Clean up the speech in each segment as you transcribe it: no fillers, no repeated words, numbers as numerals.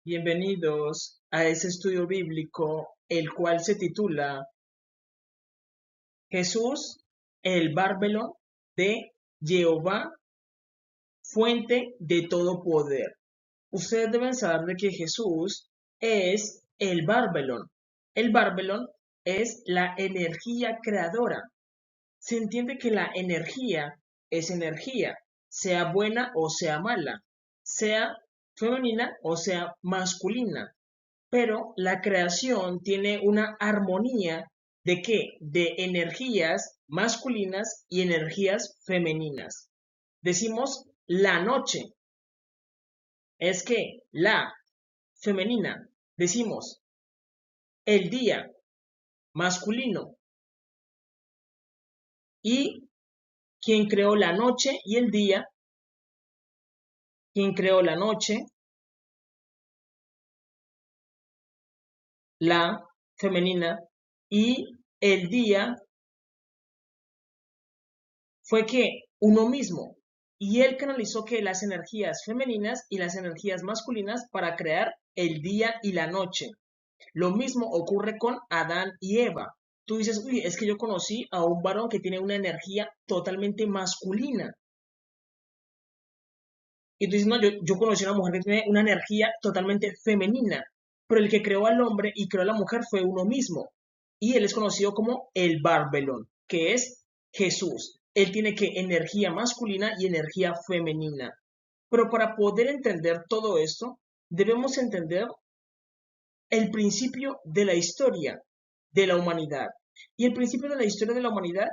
Bienvenidos a este estudio bíblico, el cual se titula Jesús, el bárbaro de Jehová, fuente de todo poder. Ustedes deben saber de que Jesús es el bárbaro. El bárbaro es la energía creadora. Se entiende que la energía es energía, sea buena o sea mala, sea femenina o sea masculina. Pero la creación tiene una armonía ¿de qué? De energías masculinas y energías femeninas. Decimos la noche, es que la femenina. Decimos el día masculino. Y quien creó la noche y el día, quien creó la noche, la femenina, y el día fue que uno mismo, y él canalizó que las energías femeninas y las energías masculinas para crear el día y la noche. Lo mismo ocurre con Adán y Eva. Tú dices, uy, es que yo conocí a un varón que tiene una energía totalmente masculina. Y tú dices, no, yo conocí a una mujer que tiene una energía totalmente femenina. Pero el que creó al hombre y creó a la mujer fue uno mismo. Y él es conocido como el Barbelón, que es Jesús. Él tiene que energía masculina y energía femenina. Pero para poder entender todo esto, debemos entender el principio de la historia de la humanidad. Y el principio de la historia de la humanidad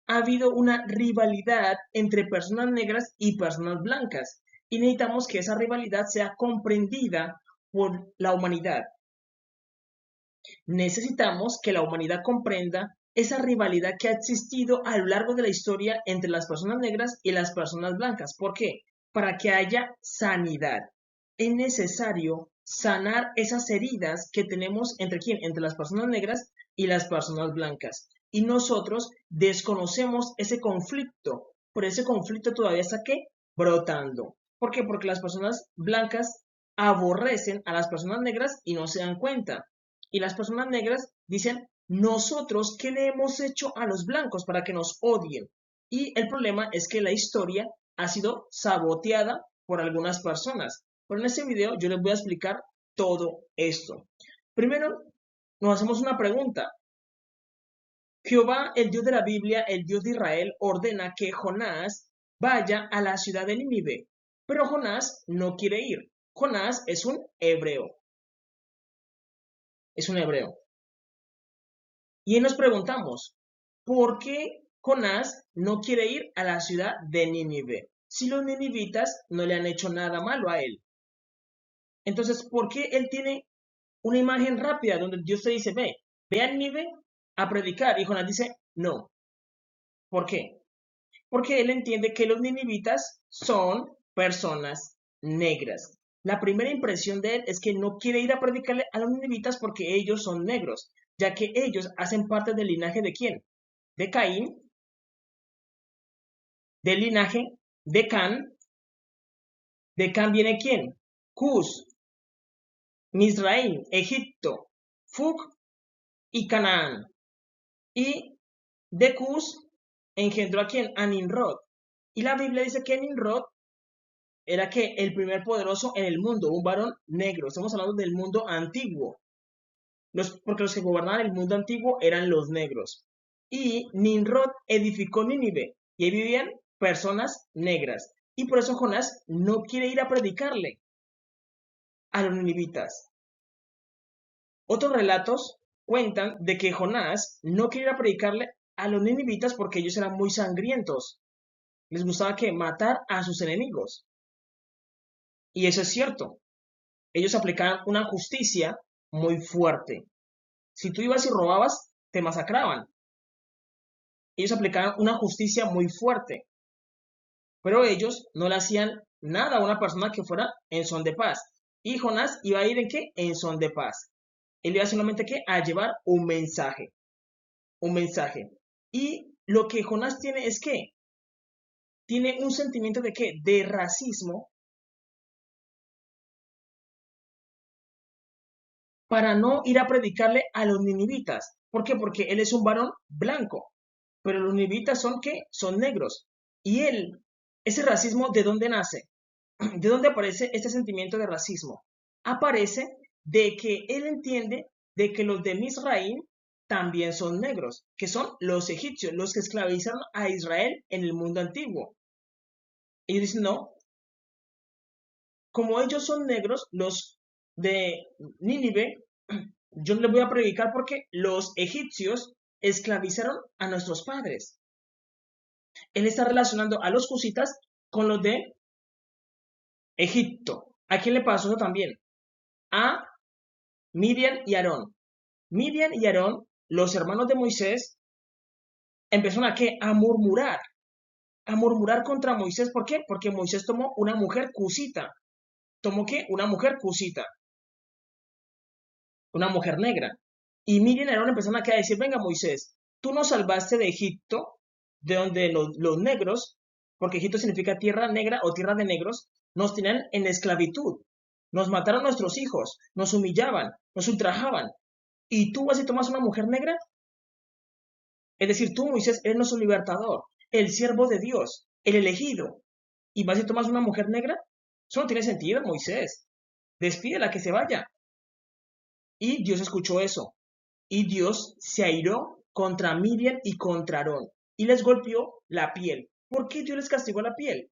ha habido una rivalidad entre personas negras y personas blancas. Y necesitamos que esa rivalidad sea comprendida por la humanidad. Necesitamos que la humanidad comprenda esa rivalidad que ha existido a lo largo de la historia entre las personas negras y las personas blancas. ¿Por qué? Para que haya sanidad. Es necesario sanar esas heridas que tenemos entre quién, entre las personas negras y las personas blancas. Y nosotros desconocemos ese conflicto. Por ese conflicto todavía está ¿qué? Brotando. ¿Por qué? Porque las personas blancas aborrecen a las personas negras y no se dan cuenta. Y las personas negras dicen, nosotros, ¿qué le hemos hecho a los blancos para que nos odien? Y el problema es que la historia ha sido saboteada por algunas personas. Pero en este video yo les voy a explicar todo esto. Primero, nos hacemos una pregunta. Jehová, el Dios de la Biblia, el Dios de Israel, ordena que Jonás vaya a la ciudad de Nínive. Pero Jonás no quiere ir. Jonás es un hebreo. Es un hebreo. Y nos preguntamos, ¿por qué Jonás no quiere ir a la ciudad de Nínive? Si los ninivitas no le han hecho nada malo a él. Entonces, ¿por qué él tiene una imagen rápida donde Dios te dice, ve a Nínive a predicar? Y Jonás dice, no. ¿Por qué? Porque él entiende que los ninivitas son personas negras. La primera impresión de él es que no quiere ir a predicarle a los ninivitas porque ellos son negros, ya que ellos hacen parte del linaje de quién? De Caín, del linaje de Can. ¿De Can viene quién? Cus, Misraim, Egipto, Fuc y Canaán. Y de Cus engendró a quién? A Nimrod. Y la Biblia dice que Nimrod era que el primer poderoso en el mundo, un varón negro. Estamos hablando del mundo antiguo. Porque los que gobernaban el mundo antiguo eran los negros. Y Nimrod edificó Nínive. Y ahí vivían personas negras. Y por eso Jonás no quiere ir a predicarle a los ninivitas. Otros relatos cuentan de que Jonás no quiere ir a predicarle a los ninivitas porque ellos eran muy sangrientos. Les gustaba que matar a sus enemigos. Y eso es cierto. Ellos aplicaban una justicia muy fuerte. Si tú ibas y robabas, te masacraban. Ellos aplicaban una justicia muy fuerte. Pero ellos no le hacían nada a una persona que fuera en son de paz. Y Jonás iba a ir en qué? En son de paz. Él iba solamente ¿qué? A llevar un mensaje. Un mensaje. Y lo que Jonás tiene es que tiene un sentimiento de qué? De racismo para no ir a predicarle a los ninivitas. ¿Por qué? Porque él es un varón blanco, pero los ninivitas son ¿qué? Son negros. Y él, ese racismo, ¿de dónde nace? ¿De dónde aparece este sentimiento de racismo? Aparece de que él entiende de que los de Misraim también son negros, que son los egipcios, los que esclavizaron a Israel en el mundo antiguo. Ellos dicen, no, como ellos son negros, los de Nínive, yo no les voy a predicar porque los egipcios esclavizaron a nuestros padres. Él está relacionando a los cusitas con los de Egipto. ¿A quién le pasó eso también? A Miriam y Aarón. Miriam y Aarón, los hermanos de Moisés, empezaron a qué? A murmurar contra Moisés. ¿Por qué? Porque Moisés tomó una mujer cusita. ¿Tomó qué? Una mujer cusita, una mujer negra. Y Miriam y Aarón empezaron a decir, venga Moisés, tú nos salvaste de Egipto, de donde los negros, porque Egipto significa tierra negra o tierra de negros, nos tenían en esclavitud. Nos mataron nuestros hijos, nos humillaban, nos ultrajaban. ¿Y tú vas y tomas una mujer negra? Es decir, tú, Moisés, eres nuestro libertador, el siervo de Dios, el elegido. ¿Y vas y tomas una mujer negra? Eso no tiene sentido, Moisés. Despídela, que se vaya. Y Dios escuchó eso. Y Dios se airó contra Miriam y contra Aarón. Y les golpeó la piel. ¿Por qué Dios les castigó la piel?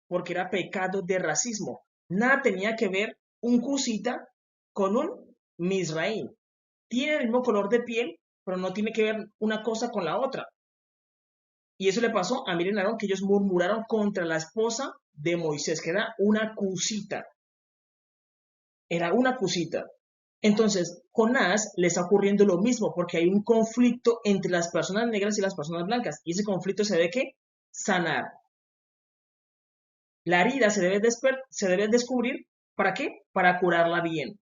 Porque era pecado de racismo. Nada tenía que ver un cusita con un Misraim. Tienen el mismo color de piel, pero no tiene que ver una cosa con la otra. Y eso le pasó a Miriam y Aarón, que ellos murmuraron contra la esposa de Moisés, que era una cusita. Era una cusita. Entonces, Jonás le está ocurriendo lo mismo, porque hay un conflicto entre las personas negras y las personas blancas. Y ese conflicto se debe ¿qué? Sanar. La herida se debe descubrir, ¿para qué? Para curarla bien.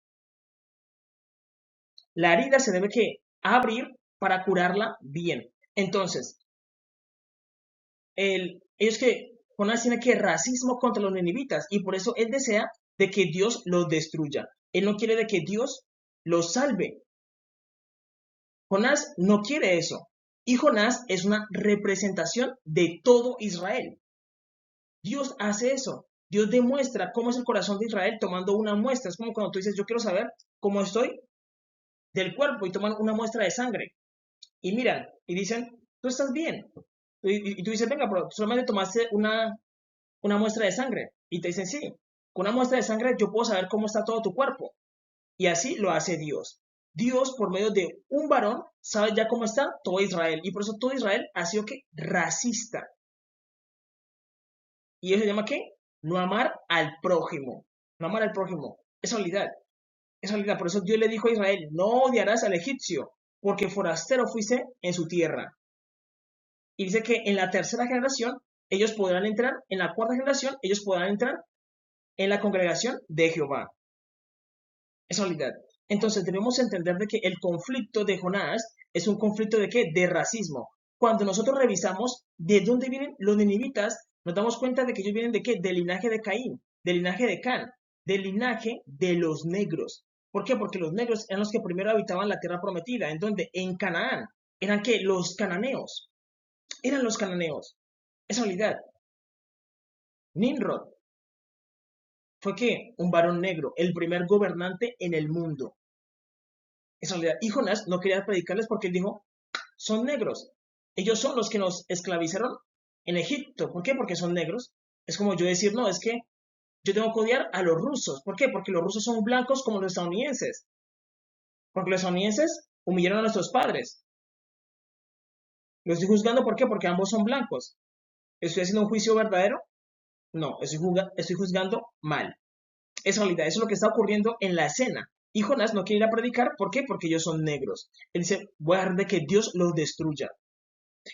La herida se debe ¿qué? Abrir para curarla bien. Entonces, ellos que Jonás tiene que racismo contra los ninivitas y por eso él desea de que Dios los destruya. Él no quiere de que Dios los salve. Jonás no quiere eso. Y Jonás es una representación de todo Israel. Dios hace eso. Dios demuestra cómo es el corazón de Israel tomando una muestra. Es como cuando tú dices, yo quiero saber cómo estoy del cuerpo y toman una muestra de sangre. Y miran y dicen, tú estás bien. Y tú dices, venga, pero solamente tomaste una muestra de sangre. Y te dicen, sí, con una muestra de sangre yo puedo saber cómo está todo tu cuerpo. Y así lo hace Dios. Dios, por medio de un varón, sabe ya cómo está todo Israel. Y por eso todo Israel ha sido que racista. ¿Y eso se llama qué? No amar al prójimo. No amar al prójimo. Es realidad. Es realidad. Por eso Dios le dijo a Israel, no odiarás al egipcio, porque forastero fuiste en su tierra. Y dice que en la tercera generación ellos podrán entrar, en la cuarta generación ellos podrán entrar en la congregación de Jehová. Es realidad. Entonces debemos entender de que el conflicto de Jonás es un conflicto de qué? De racismo. Cuando nosotros revisamos de dónde vienen los ninivitas, nos damos cuenta de que ellos vienen de qué? Del linaje de Caín, del linaje de Can, del linaje de los negros. ¿Por qué? Porque los negros eran los que primero habitaban la tierra prometida. ¿En donde? En Canaán. ¿Eran qué? Los cananeos. Eran los cananeos. Es realidad. Nimrod fue que un varón negro, el primer gobernante en el mundo. Es realidad. Y Jonás no quería predicarles porque él dijo, son negros. Ellos son los que nos esclavizaron en Egipto. ¿Por qué? Porque son negros. Es como yo decir, no, es que yo tengo que odiar a los rusos. ¿Por qué? Porque los rusos son blancos como los estadounidenses. Porque los estadounidenses humillaron a nuestros padres. Los estoy juzgando, ¿por qué? Porque ambos son blancos. ¿Estoy haciendo un juicio verdadero? No, estoy juzgando mal. Es realidad, eso es lo que está ocurriendo en la escena. Y Jonás no quiere ir a predicar, ¿por qué? Porque ellos son negros. Él dice, voy a dejar de que Dios los destruya.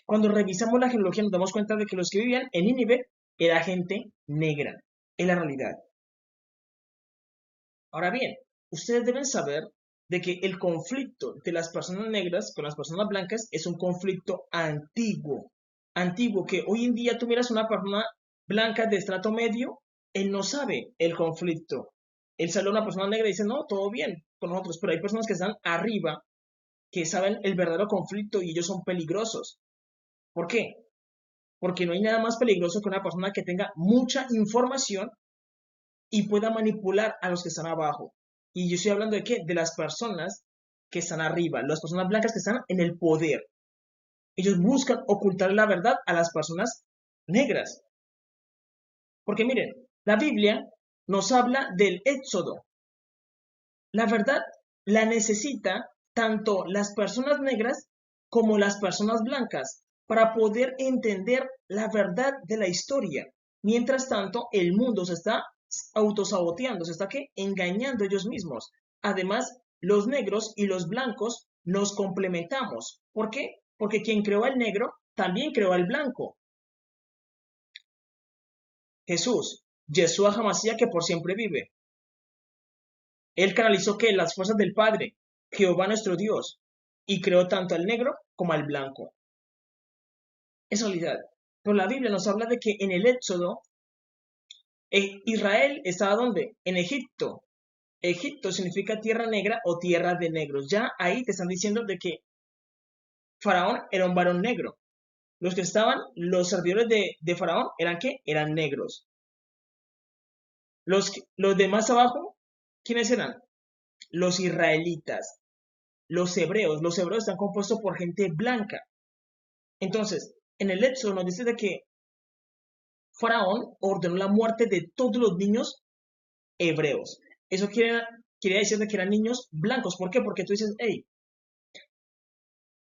Cuando revisamos la genealogía nos damos cuenta de que los que vivían en Nínive era gente negra. Es la realidad. Ahora bien, ustedes deben saber de que el conflicto de las personas negras con las personas blancas es un conflicto antiguo. Antiguo que hoy en día tú miras a una persona blanca de estrato medio, él no sabe el conflicto. él saluda a una persona negra y dice, no, todo bien con nosotros, pero hay personas que están arriba que saben el verdadero conflicto y ellos son peligrosos. ¿Por qué? Porque no hay nada más peligroso que una persona que tenga mucha información y pueda manipular a los que están abajo. Y yo estoy hablando de qué? De las personas que están arriba, las personas blancas que están en el poder. Ellos buscan ocultar la verdad a las personas negras. Porque miren, la Biblia nos habla del éxodo. La verdad la necesita tanto las personas negras como las personas blancas para poder entender la verdad de la historia. Mientras tanto, el mundo se está autosaboteando, se está ¿qué? Engañando ellos mismos. Además, los negros y los blancos nos complementamos. ¿Por qué? Porque quien creó al negro también creó al blanco. Jesús, Yeshua Hamashiach, que por siempre vive. Él canalizó que las fuerzas del Padre, Jehová nuestro Dios, y creó tanto al negro como al blanco. Es realidad. Pero la Biblia nos habla de que en el Éxodo, Israel estaba ¿dónde? En Egipto. Egipto significa tierra negra o tierra de negros. Ya ahí te están diciendo de que Faraón era un varón negro. Los que estaban, los servidores de Faraón, ¿eran qué? Eran negros. Los de más abajo, ¿quiénes eran? Los israelitas, los hebreos. Los hebreos están compuestos por gente blanca. Entonces, en el Éxodo nos dice de que Faraón ordenó la muerte de todos los niños hebreos. Eso quiere decir de que eran niños blancos. ¿Por qué? Porque tú dices, hey,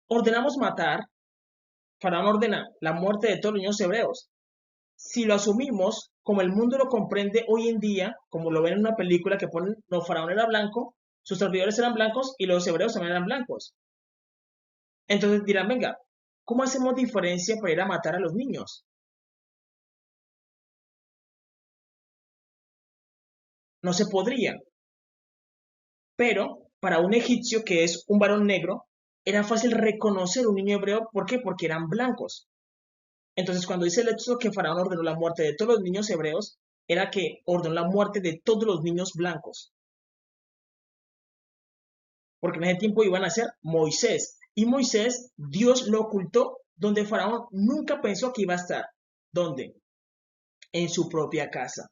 ordenamos matar, Faraón ordena la muerte de todos los niños hebreos. Si lo asumimos como el mundo lo comprende hoy en día, como lo ven en una película que ponen, no, Faraón era blanco, sus servidores eran blancos y los hebreos también eran blancos. Entonces dirán, venga, ¿cómo hacemos diferencia para ir a matar a los niños? No se podría. Pero para un egipcio que es un varón negro, era fácil reconocer un niño hebreo. ¿Por qué? Porque eran blancos. Entonces, cuando dice el Éxodo que Faraón ordenó la muerte de todos los niños hebreos, era que ordenó la muerte de todos los niños blancos. Porque en ese tiempo iban a ser Moisés. Y Moisés, Dios lo ocultó donde Faraón nunca pensó que iba a estar. ¿Dónde? En su propia casa.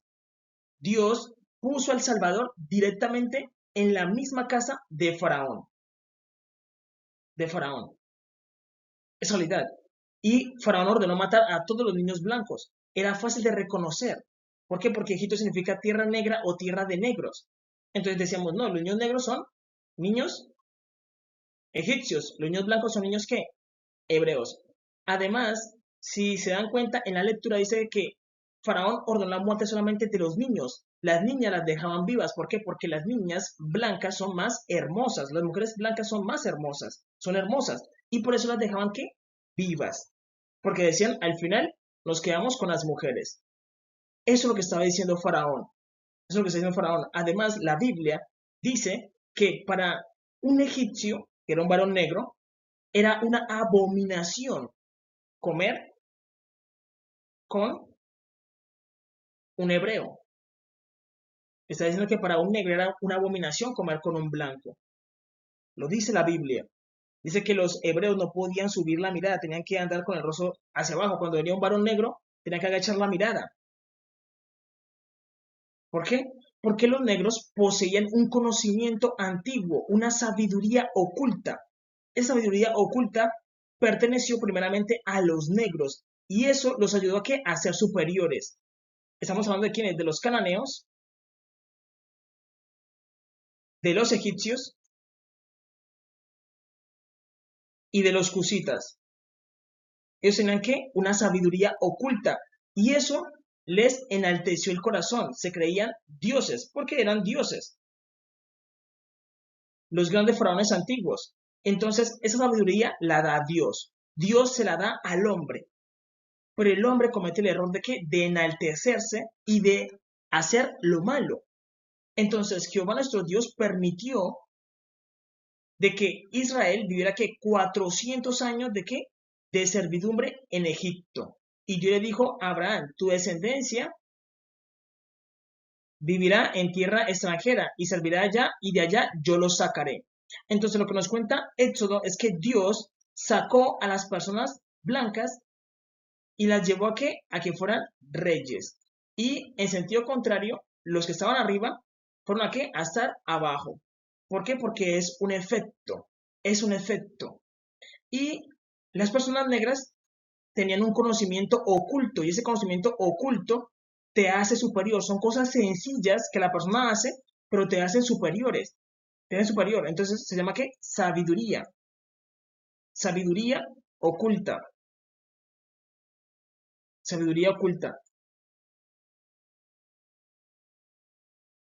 Dios puso al Salvador directamente en la misma casa de Faraón. De Faraón. Es realidad. Y Faraón ordenó matar a todos los niños blancos. Era fácil de reconocer. ¿Por qué? Porque Egipto significa tierra negra o tierra de negros. Entonces decíamos, no, los niños negros son niños egipcios. Los niños blancos son niños ¿qué? Hebreos. Además, si se dan cuenta, en la lectura dice que Faraón ordenó la muerte solamente de los niños. Las niñas las dejaban vivas. ¿Por qué? Porque las niñas blancas son más hermosas. Las mujeres blancas son más hermosas. Son hermosas. Y por eso las dejaban ¿qué? Vivas. Porque decían, al final nos quedamos con las mujeres. Eso es lo que estaba diciendo Faraón. Eso es lo que está diciendo Faraón. Además, la Biblia dice que para un egipcio, que era un varón negro, era una abominación comer con un hebreo. Está diciendo que para un negro era una abominación comer con un blanco. Lo dice la Biblia. Dice que los hebreos no podían subir la mirada, tenían que andar con el rostro hacia abajo. Cuando venía un varón negro, tenían que agachar la mirada. ¿Por qué? Porque los negros poseían un conocimiento antiguo, una sabiduría oculta. Esa sabiduría oculta perteneció primeramente a los negros y eso los ayudó a ¿qué? A ser superiores. Estamos hablando de quiénes, de los cananeos, de los egipcios y de los cusitas. Ellos tenían ¿qué? Una sabiduría oculta y eso les enalteció el corazón. Se creían dioses porque eran dioses. Los grandes faraones antiguos. Entonces, esa sabiduría la da Dios. Dios se la da al hombre. Pero el hombre comete el error de ¿qué? De enaltecerse y de hacer lo malo. Entonces, Jehová nuestro Dios permitió de que Israel viviera que 400 años de qué? De servidumbre en Egipto. Y Dios le dijo a Abraham, tu descendencia vivirá en tierra extranjera y servirá allá y de allá yo los sacaré. Entonces lo que nos cuenta Éxodo es que Dios sacó a las personas blancas y las llevó a que fueran reyes. Y en sentido contrario, los que estaban arriba fueron a estar abajo. ¿Por qué? Porque es un efecto. Y las personas negras tenían un conocimiento oculto y ese conocimiento oculto te hace superior. Son cosas sencillas que la persona hace, pero te hacen superiores. Te hacen superior. Entonces se llama ¿qué? Sabiduría. Sabiduría oculta. Sabiduría oculta.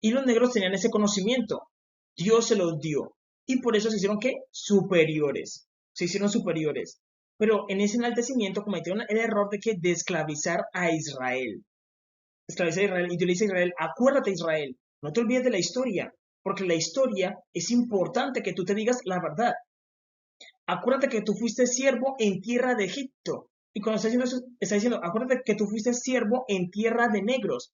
Y los negros tenían ese conocimiento. Dios se los dio. Y por eso se hicieron ¿qué? Superiores. Se hicieron superiores. Pero en ese enaltecimiento cometieron el error de esclavizar a Israel. Esclavizar a Israel. Y Dios le dice a Israel, acuérdate Israel, no te olvides de la historia. Porque la historia es importante que tú te digas la verdad. Acuérdate que tú fuiste siervo en tierra de Egipto. Y cuando está diciendo eso, está diciendo, acuérdate que tú fuiste siervo en tierra de negros.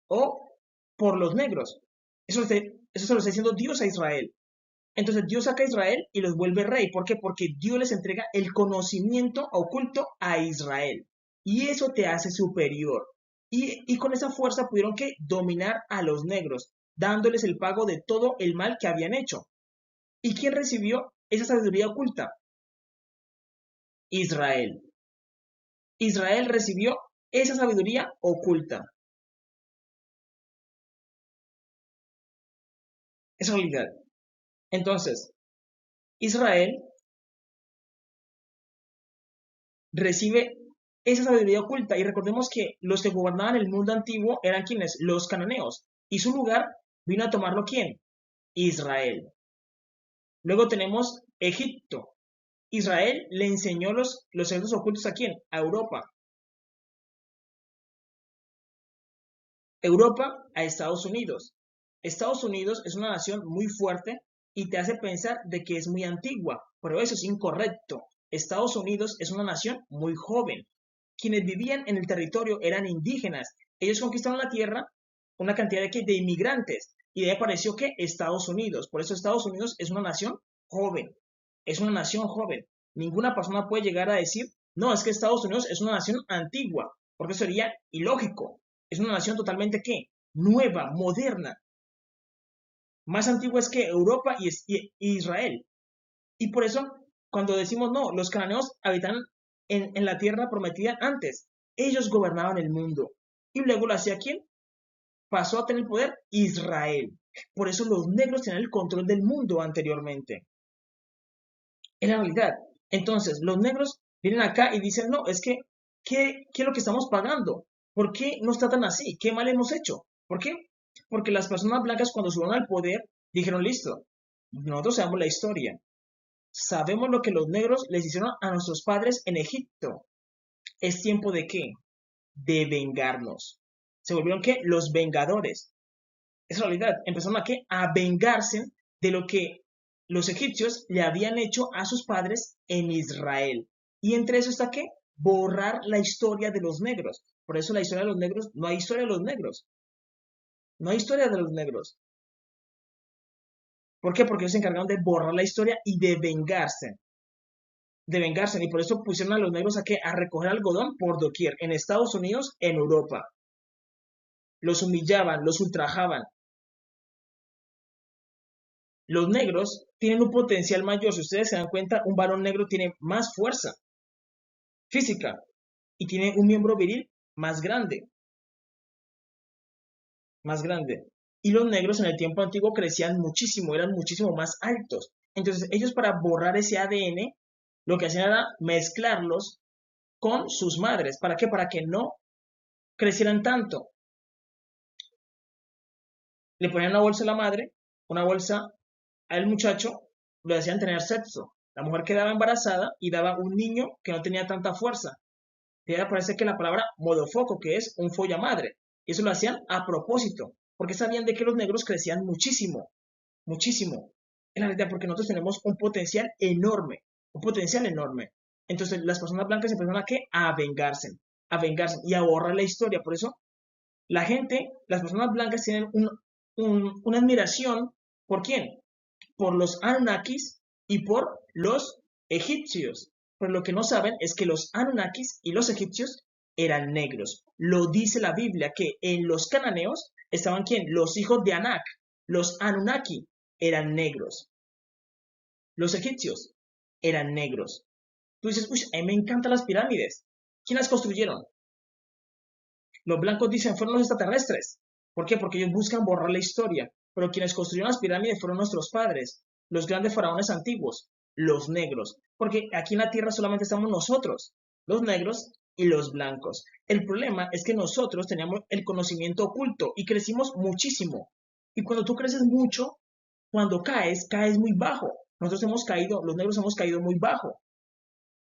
O por los negros. Eso se lo está diciendo Dios a Israel. Entonces Dios saca a Israel y los vuelve rey. ¿Por qué? Porque Dios les entrega el conocimiento oculto a Israel. Y eso te hace superior. Y con esa fuerza pudieron que dominar a los negros, dándoles el pago de todo el mal que habían hecho. ¿Y quién recibió esa sabiduría oculta? Israel. Israel recibió esa sabiduría oculta. Es realidad. Entonces, Israel recibe esa sabiduría oculta y recordemos que los que gobernaban el mundo antiguo eran quienes, los cananeos, y su lugar vino a tomarlo ¿quién? Israel. Luego tenemos Egipto. Israel le enseñó los secretos ocultos ¿a quién? A Europa. Europa a Estados Unidos. Estados Unidos es una nación muy fuerte y te hace pensar de que es muy antigua, pero eso es incorrecto. Estados Unidos es una nación muy joven. Quienes vivían en el territorio eran indígenas. Ellos conquistaron la tierra, una cantidad de inmigrantes, y de ahí apareció que Estados Unidos. Por eso Estados Unidos es una nación joven. Es una nación joven. Ninguna persona puede llegar a decir, no, es que Estados Unidos es una nación antigua, porque eso sería ilógico. Es una nación totalmente ¿qué? Nueva, moderna. Más antigua es que Europa y Israel. Y por eso, cuando decimos no, los cananeos habitan en la tierra prometida antes. Ellos gobernaban el mundo. Y luego lo hacía ¿quién? Pasó a tener poder Israel. Por eso los negros tenían el control del mundo anteriormente. Es la realidad. Entonces, los negros vienen acá y dicen, no, es que, ¿qué es lo que estamos pagando? ¿Por qué nos tratan así? ¿Qué mal hemos hecho? ¿Por qué? Porque las personas blancas cuando subieron al poder dijeron, listo, nosotros sabemos la historia. Sabemos lo que los negros les hicieron a nuestros padres en Egipto. ¿Es tiempo de qué? De vengarnos. Se volvieron ¿qué? Los vengadores. Es realidad. Empezaron a ¿qué? A vengarse de lo que los egipcios le habían hecho a sus padres en Israel. Y entre eso está ¿qué? Borrar la historia de los negros. Por eso la historia de los negros, no hay historia de los negros. No hay historia de los negros. ¿Por qué? Porque ellos se encargaron de borrar la historia y de vengarse. De vengarse. Y por eso pusieron a los negros a ¿qué? A recoger algodón por doquier. En Estados Unidos, en Europa. Los humillaban, los ultrajaban. Los negros tienen un potencial mayor. Si ustedes se dan cuenta, un varón negro tiene más fuerza física y tiene un miembro viril más grande. Más grande. Y los negros en el tiempo antiguo crecían muchísimo, eran muchísimo más altos. Entonces ellos para borrar ese ADN, lo que hacían era mezclarlos con sus madres. ¿Para qué? Para que no crecieran tanto. Le ponían una bolsa a la madre, una bolsa al muchacho, lo hacían tener sexo. La mujer quedaba embarazada y daba un niño que no tenía tanta fuerza. Y ahora parece que la palabra modofoco, que es un folla madre. Y eso lo hacían a propósito, porque sabían de que los negros crecían muchísimo, muchísimo. En la realidad, porque nosotros tenemos un potencial enorme, un potencial enorme. Entonces las personas blancas empezaron a ¿qué? A vengarse y a borrar la historia. Por eso La gente, las personas blancas tienen una admiración, ¿por quién? Por los Anunnakis y por los egipcios. Pero lo que no saben es que los Anunnakis y los egipcios eran negros. Lo dice la Biblia, que en los cananeos estaban ¿quién? Los hijos de Anak. Los Anunnaki eran negros. Los egipcios eran negros. Tú dices, uy, a mí me encantan las pirámides. ¿Quién las construyeron? Los blancos dicen fueron los extraterrestres. ¿Por qué? Porque ellos buscan borrar la historia. Pero quienes construyeron las pirámides fueron nuestros padres, los grandes faraones antiguos, los negros. Porque aquí en la tierra solamente estamos nosotros, los negros y los blancos. El problema es que nosotros teníamos el conocimiento oculto y crecimos muchísimo. Y cuando tú creces mucho, cuando caes, caes muy bajo. Nosotros hemos caído, los negros hemos caído muy bajo.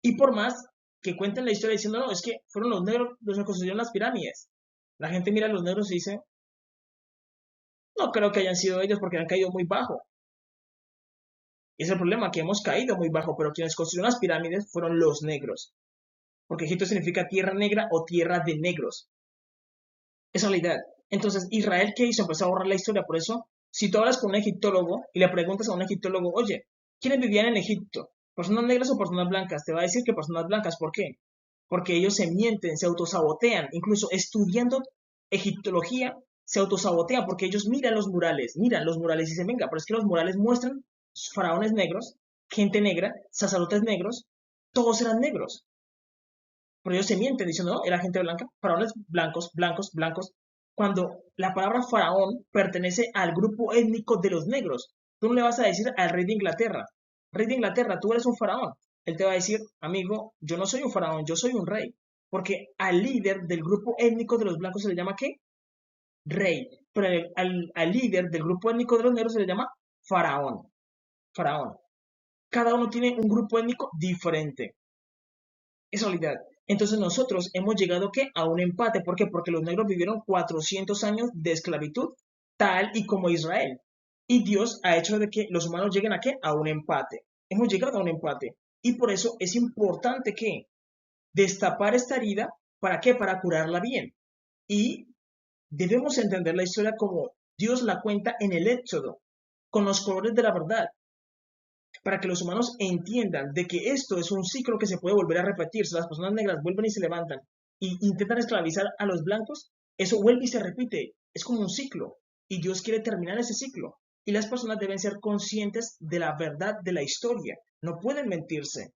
Y por más que cuenten la historia diciendo, no, es que fueron los negros los que construyeron las pirámides. La gente mira a los negros y dice, no creo que hayan sido ellos porque han caído muy bajo. Y es el problema, que hemos caído muy bajo, pero quienes construyeron las pirámides fueron los negros. Porque Egipto significa tierra negra o tierra de negros. Es realidad. Entonces, Israel, ¿qué hizo? Empezó a borrar la historia. Por eso, si tú hablas con un egiptólogo y le preguntas a un egiptólogo, oye, ¿quiénes vivían en Egipto? ¿Personas negras o personas blancas? Te va a decir que personas blancas. ¿Por qué? Porque ellos se mienten, se autosabotean. Incluso estudiando egiptología, se autosabotean porque ellos miran los murales y dicen, venga, pero es que los murales muestran faraones negros, gente negra, sacerdotes negros, todos eran negros. Pero ellos se mienten diciendo, no, era gente blanca, faraones blancos, blancos, blancos, cuando la palabra faraón pertenece al grupo étnico de los negros. Tú no le vas a decir al rey de Inglaterra, tú eres un faraón. Él te va a decir, amigo, yo no soy un faraón, yo soy un rey. Porque al líder del grupo étnico de los blancos se le llama ¿qué? Rey. Pero al líder del grupo étnico de los negros se le llama faraón. Faraón. Cada uno tiene un grupo étnico diferente. Es realidad. Entonces nosotros hemos llegado ¿qué? A un empate. ¿Por qué? Porque los negros vivieron 400 años de esclavitud, tal y como Israel. Y Dios ha hecho de que los humanos lleguen a ¿qué? A un empate. Hemos llegado a un empate. Y por eso es importante que destapar esta herida, ¿para qué? Para curarla bien. Y debemos entender la historia como Dios la cuenta en el Éxodo, con los colores de la verdad, para que los humanos entiendan de que esto es un ciclo que se puede volver a repetir. Si las personas negras vuelven y se levantan y intentan esclavizar a los blancos, eso vuelve y se repite. Es como un ciclo. Y Dios quiere terminar ese ciclo. Y las personas deben ser conscientes de la verdad de la historia. No pueden mentirse.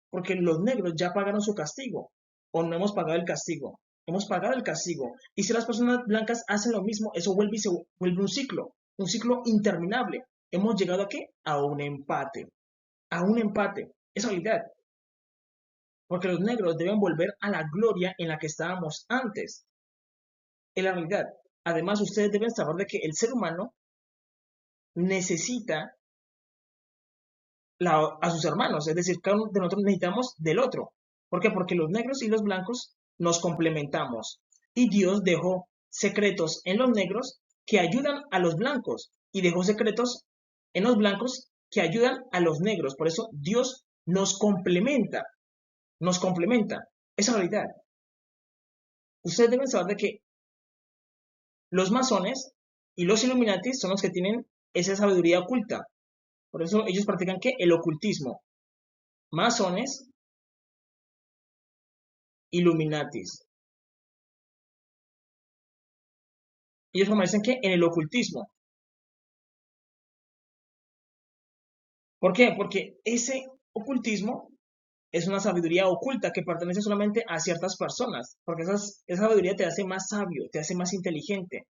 Porque los negros ya pagaron su castigo. O no hemos pagado el castigo. Hemos pagado el castigo. Y si las personas blancas hacen lo mismo, eso vuelve y se vuelve un ciclo. Un ciclo interminable. Hemos llegado a ¿qué? A un empate. A un empate. Es realidad. Porque los negros deben volver a la gloria en la que estábamos antes. Es la realidad. Además, ustedes deben saber de que el ser humano necesita a sus hermanos. Es decir, cada uno de nosotros necesitamos del otro. ¿Por qué? Porque los negros y los blancos nos complementamos. Y Dios dejó secretos en los negros que ayudan a los blancos. Y dejó secretos en los blancos que ayudan a los negros. Por eso Dios nos complementa. Nos complementa. Esa realidad. Ustedes deben saber de que los masones y los Illuminatis son los que tienen esa sabiduría oculta. Por eso ellos practican ¿qué? El ocultismo. Masones, Illuminatis. Ellos permanecen ¿qué? En el ocultismo. ¿Por qué? Porque ese ocultismo es una sabiduría oculta que pertenece solamente a ciertas personas. Porque esa sabiduría te hace más sabio, te hace más inteligente.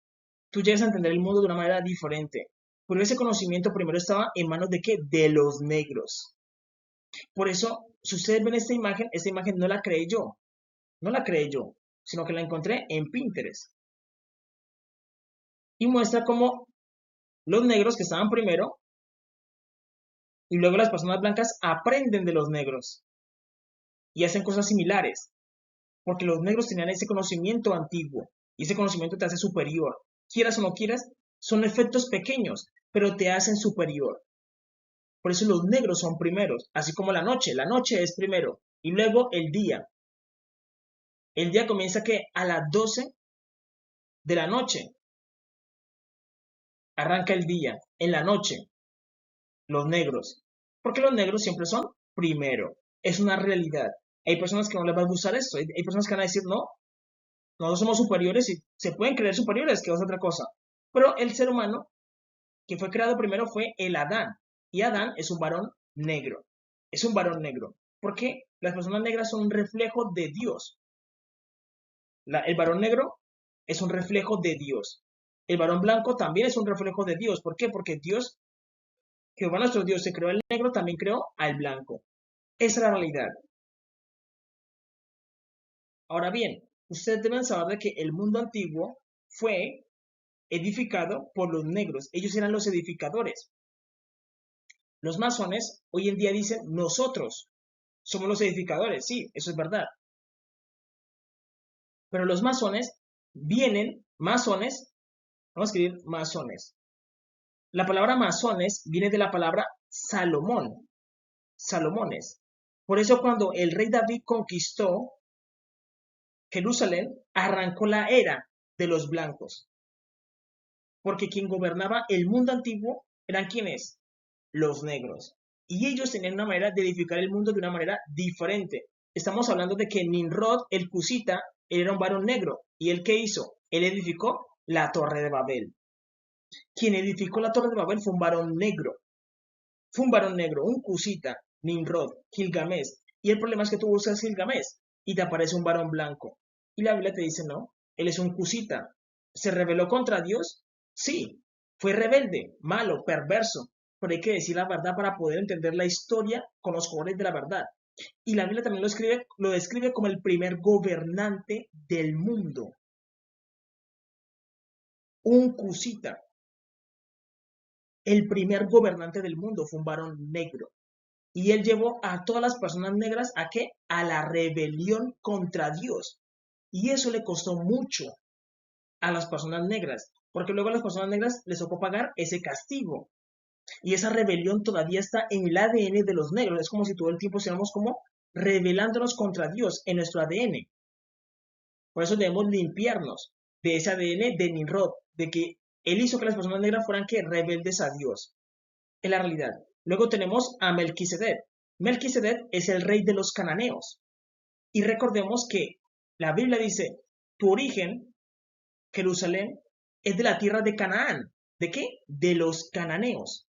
Tú llegas a entender el mundo de una manera diferente. Pero ese conocimiento primero estaba en manos de ¿qué? De los negros. Por eso, si ustedes ven esta imagen no la creé yo. No la creé yo, sino que la encontré en Pinterest. Y muestra cómo los negros que estaban primero y luego las personas blancas aprenden de los negros y hacen cosas similares, porque los negros tenían ese conocimiento antiguo y ese conocimiento te hace superior. Quieras o no quieras, son efectos pequeños, pero te hacen superior. Por eso los negros son primeros, así como la noche es primero y luego el día. El día comienza que a las 12 de la noche arranca el día. En la noche, los negros. Porque los negros siempre son primero. Es una realidad. Hay personas que no les va a gustar esto. Hay personas que van a decir, no, nosotros somos superiores y se pueden creer superiores, que es otra cosa. Pero el ser humano que fue creado primero fue el Adán. Y Adán es un varón negro. Es un varón negro. Porque las personas negras son un reflejo de Dios. El varón negro es un reflejo de Dios. El varón blanco también es un reflejo de Dios. ¿Por qué? Porque Dios, Jehová nuestro Dios, se creó al negro, también creó al blanco. Esa es la realidad. Ahora bien, ustedes deben saber de que el mundo antiguo fue edificado por los negros. Ellos eran los edificadores. Los masones hoy en día dicen, nosotros somos los edificadores. Sí, eso es verdad. Pero los masones masones, vamos a escribir masones. La palabra masones viene de la palabra Salomón, Salomones. Por eso cuando el rey David conquistó Jerusalén, arrancó la era de los blancos. Porque quien gobernaba el mundo antiguo eran ¿quiénes? Los negros. Y ellos tenían una manera de edificar el mundo de una manera diferente. Estamos hablando de que Nimrod, el cusita, era un varón negro. ¿Y él qué hizo? Él edificó la Torre de Babel. Quien edificó la Torre de Babel fue un varón negro. Fue un varón negro, un cusita, Nimrod, Gilgamesh. Y el problema es que tú buscas Gilgamesh y te aparece un varón blanco. Y la Biblia te dice, no, él es un cusita. ¿Se rebeló contra Dios? Sí. Fue rebelde, malo, perverso. Pero hay que decir la verdad para poder entender la historia con los colores de la verdad. Y la Biblia también lo describe como el primer gobernante del mundo. Un cusita. El primer gobernante del mundo fue un varón negro. Y él llevó a todas las personas negras ¿a qué? A la rebelión contra Dios. Y eso le costó mucho a las personas negras, porque luego a las personas negras les tocó pagar ese castigo. Y esa rebelión todavía está en el ADN de los negros. Es como si todo el tiempo estuviéramos como rebelándonos contra Dios en nuestro ADN. Por eso debemos limpiarnos de ese ADN de Nimrod, de que él hizo que las personas negras fueran que rebeldes a Dios. En la realidad. Luego tenemos a Melquisedec. Melquisedec es el rey de los cananeos. Y recordemos que la Biblia dice, tu origen, Jerusalén, es de la tierra de Canaán. ¿De qué? De los cananeos.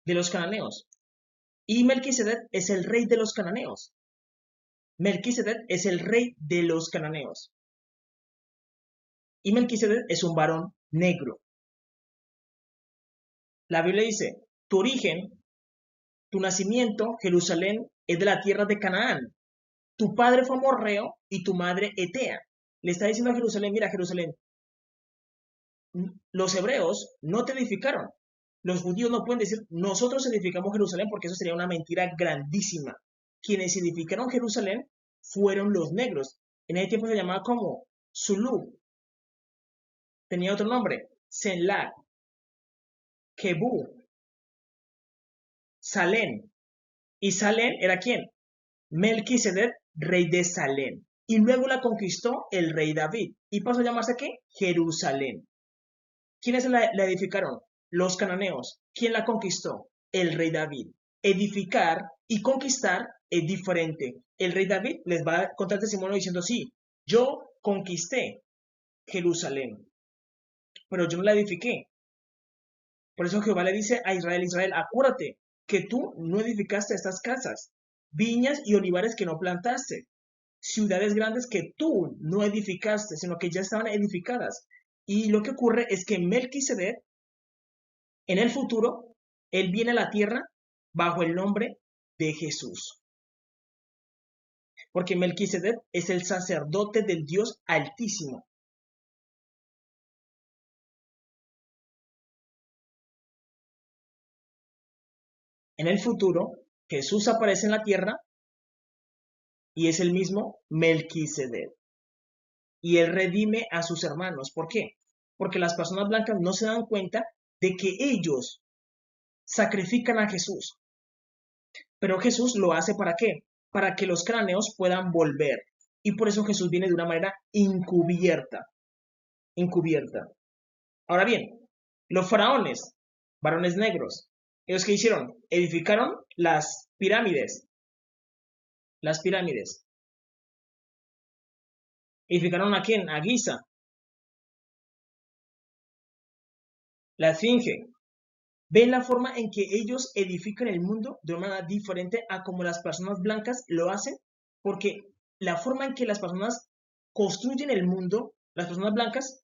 De los cananeos. Y Melquisedec es el rey de los cananeos. Melquisedec es el rey de los cananeos. Y Melquisedec es un varón negro. La Biblia dice, tu origen, tu nacimiento, Jerusalén, es de la tierra de Canaán. Tu padre fue amorreo y tu madre etea. Le está diciendo a Jerusalén, mira Jerusalén, los hebreos no te edificaron. Los judíos no pueden decir, nosotros edificamos Jerusalén porque eso sería una mentira grandísima. Quienes edificaron Jerusalén fueron los negros. En ese tiempo se llamaba como Zulu. Tenía otro nombre, Senlac, Kebú, Salén. ¿Y Salén era quién? Melquisedec, rey de Salén. Y luego la conquistó el rey David. ¿Y pasó a llamarse qué? Jerusalén. ¿Quiénes la edificaron? Los cananeos. ¿Quién la conquistó? El rey David. Edificar y conquistar es diferente. El rey David les va a contar testimonio diciendo, sí, yo conquisté Jerusalén, pero yo no la edifiqué. Por eso Jehová le dice a Israel, Israel, acuérdate que tú no edificaste estas casas, viñas y olivares que no plantaste, ciudades grandes que tú no edificaste, sino que ya estaban edificadas. Y lo que ocurre es que Melquisedec, en el futuro, él viene a la tierra bajo el nombre de Jesús. Porque Melquisedec es el sacerdote del Dios Altísimo. En el futuro, Jesús aparece en la tierra y es el mismo Melquisedec. Y él redime a sus hermanos. ¿Por qué? Porque las personas blancas no se dan cuenta de que ellos sacrifican a Jesús. Pero Jesús lo hace ¿para qué? Para que los cráneos puedan volver. Y por eso Jesús viene de una manera encubierta, encubierta. Ahora bien, los faraones, varones negros, ¿ellos qué hicieron? Edificaron las pirámides. Las pirámides. ¿Edificaron a quién? A Giza, la Esfinge. ¿Ven la forma en que ellos edifican el mundo de una manera diferente a como las personas blancas lo hacen? Porque la forma en que las personas construyen el mundo, las personas blancas,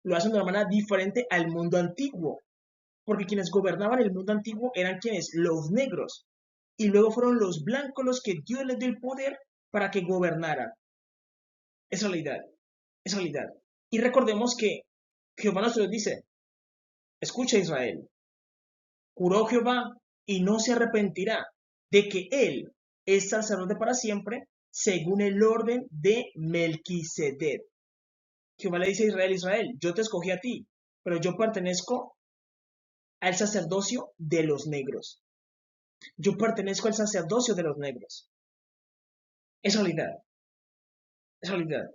lo hacen de una manera diferente al mundo antiguo. Porque quienes gobernaban el mundo antiguo eran quienes, los negros. Y luego fueron los blancos los que Dios les dio el poder para que gobernaran. Es realidad, es realidad. Y recordemos que Jehová nuestro Dios dice, escucha Israel, juró Jehová y no se arrepentirá de que él es sacerdote para siempre según el orden de Melquisedec. Jehová le dice a Israel, Israel, yo te escogí a ti, pero yo pertenezco al sacerdocio de los negros. Yo pertenezco al sacerdocio de los negros. Es realidad, es realidad.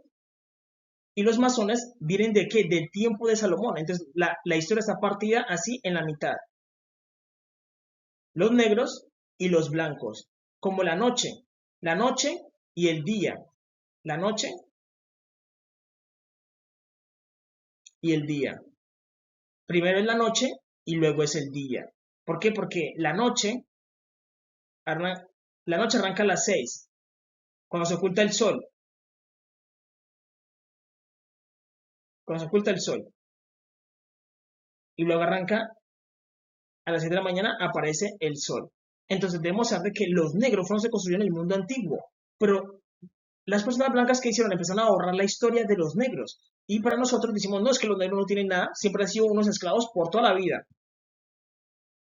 Y los masones vienen de qué? Del tiempo de Salomón. Entonces la historia está partida así en la mitad. Los negros y los blancos, como la noche y el día, la noche y el día. Primero es la noche y luego es el día. ¿Por qué? Porque la noche arranca a las 6, cuando se oculta el sol, cuando se oculta el sol, y luego arranca a las 7 de la mañana, aparece el sol. Entonces debemos saber que los negros fueron los que construyeron el mundo antiguo, pero las personas blancas que hicieron empezaron a ahorrar la historia de los negros. Y para nosotros decimos, no, es que los negros no tienen nada, siempre han sido unos esclavos por toda la vida.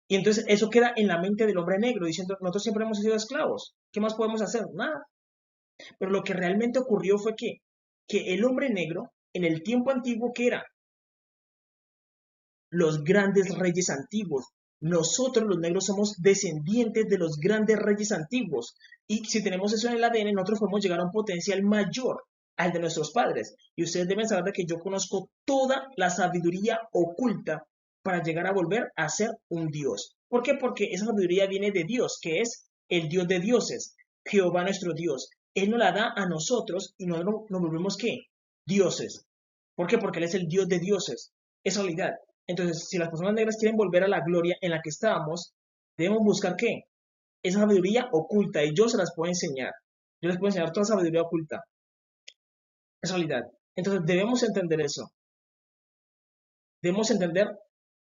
Y entonces eso queda en la mente del hombre negro, diciendo, nosotros siempre hemos sido esclavos, ¿qué más podemos hacer? Nada. Pero lo que realmente ocurrió fue que el hombre negro, en el tiempo antiguo, que era los grandes reyes antiguos. Nosotros los negros somos descendientes de los grandes reyes antiguos. Y si tenemos eso en el ADN, nosotros podemos llegar a un potencial mayor al de nuestros padres. Y ustedes deben saber de que yo conozco toda la sabiduría oculta para llegar a volver a ser un Dios. ¿Por qué? Porque esa sabiduría viene de Dios, que es el Dios de dioses, Jehová nuestro Dios. Él nos la da a nosotros y nosotros nos volvemos ¿qué? Dioses. ¿Por qué? Porque Él es el Dios de dioses. Es realidad. Entonces, si las personas negras quieren volver a la gloria en la que estábamos, debemos buscar ¿qué? Esa sabiduría oculta y yo se las puedo enseñar. Yo les puedo enseñar toda sabiduría oculta. Es realidad. Entonces, debemos entender eso. Debemos entender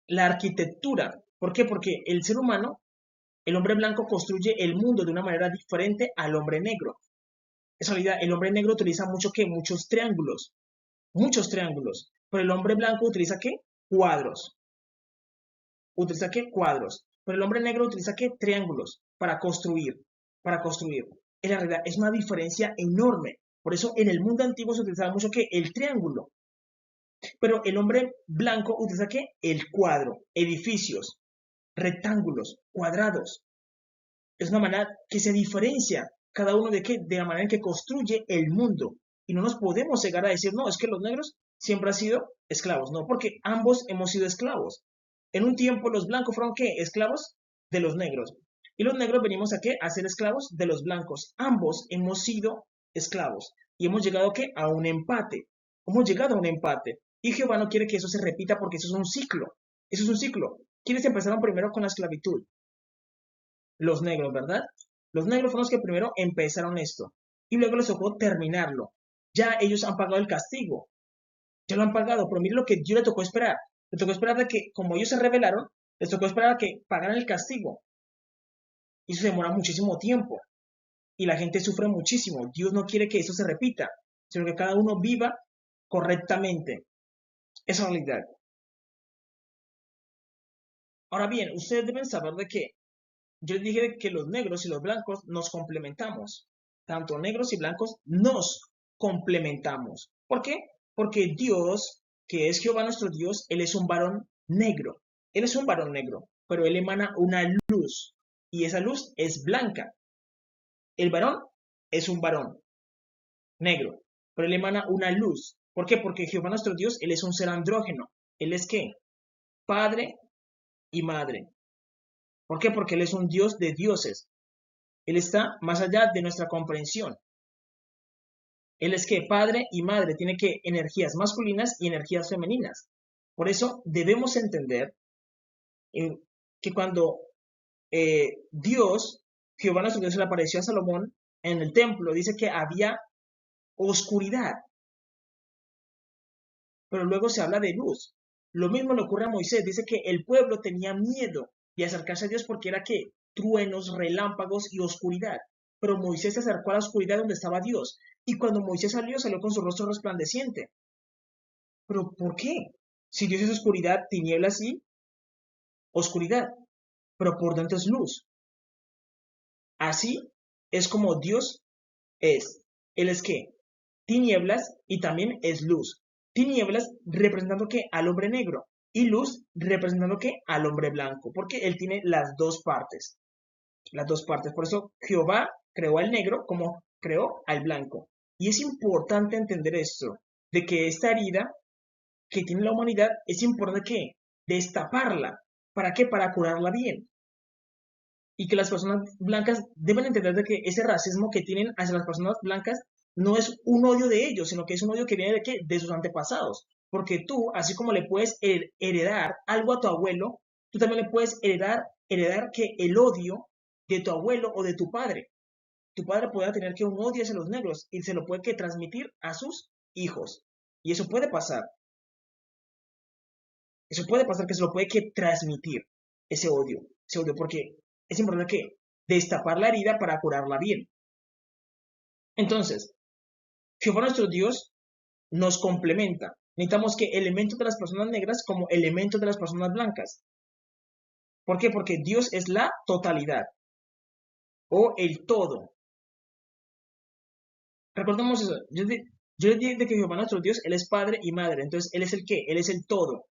la arquitectura. ¿Por qué? Porque el ser humano, el hombre blanco, construye el mundo de una manera diferente al hombre negro. En realidad, el hombre negro utiliza mucho ¿qué? Muchos triángulos. Muchos triángulos. Pero el hombre blanco utiliza ¿qué? Cuadros. ¿Utiliza qué? Cuadros. Pero el hombre negro utiliza qué? Triángulos para construir. Para construir. En la realidad es una diferencia enorme. Por eso en el mundo antiguo se utilizaba mucho ¿qué? El triángulo. Pero el hombre blanco utiliza qué? El cuadro. Edificios, rectángulos, cuadrados. Es una manera que se diferencia cada uno de qué? De la manera en que construye el mundo. Y no nos podemos llegar a decir, no, es que los negros siempre han sido esclavos. No, porque ambos hemos sido esclavos. En un tiempo los blancos fueron ¿qué? Esclavos de los negros. Y los negros venimos a qué? A ser esclavos de los blancos. Ambos hemos sido esclavos. Y hemos llegado ¿qué? A un empate. Hemos llegado a un empate. Y Jehová no quiere que eso se repita porque eso es un ciclo. Eso es un ciclo. ¿Quiénes empezaron primero con la esclavitud? Los negros, ¿verdad? Los negros fueron los que primero empezaron esto. Y luego les tocó terminarlo. Ya ellos han pagado el castigo. Ya lo han pagado. Pero mire lo que Dios le tocó esperar. Le tocó esperar de que, como ellos se rebelaron, les tocó esperar a que pagaran el castigo. Y eso demora muchísimo tiempo. Y la gente sufre muchísimo. Dios no quiere que eso se repita, sino que cada uno viva correctamente. Esa es la realidad. Ahora bien, ustedes deben saber de que yo les dije que los negros y los blancos nos complementamos. Tanto negros y blancos nos complementamos. ¿Por qué? Porque Dios, que es Jehová nuestro Dios, Él es un varón negro. Él es un varón negro, pero Él emana una luz y esa luz es blanca. El varón es un varón. negro, pero él emana una luz. ¿Por qué? Porque Jehová nuestro Dios, él es un ser andrógeno. ¿Él es qué? Padre y madre. ¿Por qué? Porque él es un Dios de dioses. Él está más allá de nuestra comprensión. Él es que padre y madre tiene que energías masculinas y energías femeninas. Por eso debemos entender que cuando Dios, Jehová nuestro Dios, se le apareció a Salomón en el templo, dice que había oscuridad, pero luego se habla de luz. Lo mismo le ocurre a Moisés, dice que el pueblo tenía miedo de acercarse a Dios porque era que truenos, relámpagos y oscuridad. Pero Moisés se acercó a la oscuridad donde estaba Dios. Y cuando Moisés salió, salió con su rostro resplandeciente. ¿Pero por qué? Si Dios es oscuridad, tinieblas y oscuridad, pero por dentro es luz. Así es como Dios es. Él es que tinieblas y también es luz. Tinieblas representando que al hombre negro y luz representando que al hombre blanco, porque él tiene las dos partes. Las dos partes. Por eso Jehová creó al negro como creó al blanco. Y es importante entender esto, de que esta herida que tiene la humanidad es importante que destaparla. ¿Para qué? Para curarla bien. Y que las personas blancas deben entender de que ese racismo que tienen hacia las personas blancas no es un odio de ellos, sino que es un odio que viene de qué? De sus antepasados. Porque tú, así como le puedes heredar algo a tu abuelo, tú también le puedes heredar que el odio de tu abuelo o de tu padre. Tu padre puede tener que un odio hacia los negros y se lo puede que transmitir a sus hijos. Y eso puede pasar. Eso puede pasar que se lo puede que transmitir ese odio, porque es importante que destapar la herida para curarla bien. Entonces, Jehová nuestro Dios nos complementa. Necesitamos que elementos de las personas negras como elementos de las personas blancas. ¿Por qué? Porque Dios es la totalidad o el todo. Recordemos eso. Yo les dije que Jehová nuestro Dios, Él es Padre y Madre. Entonces, ¿Él es el qué? Él es el todo,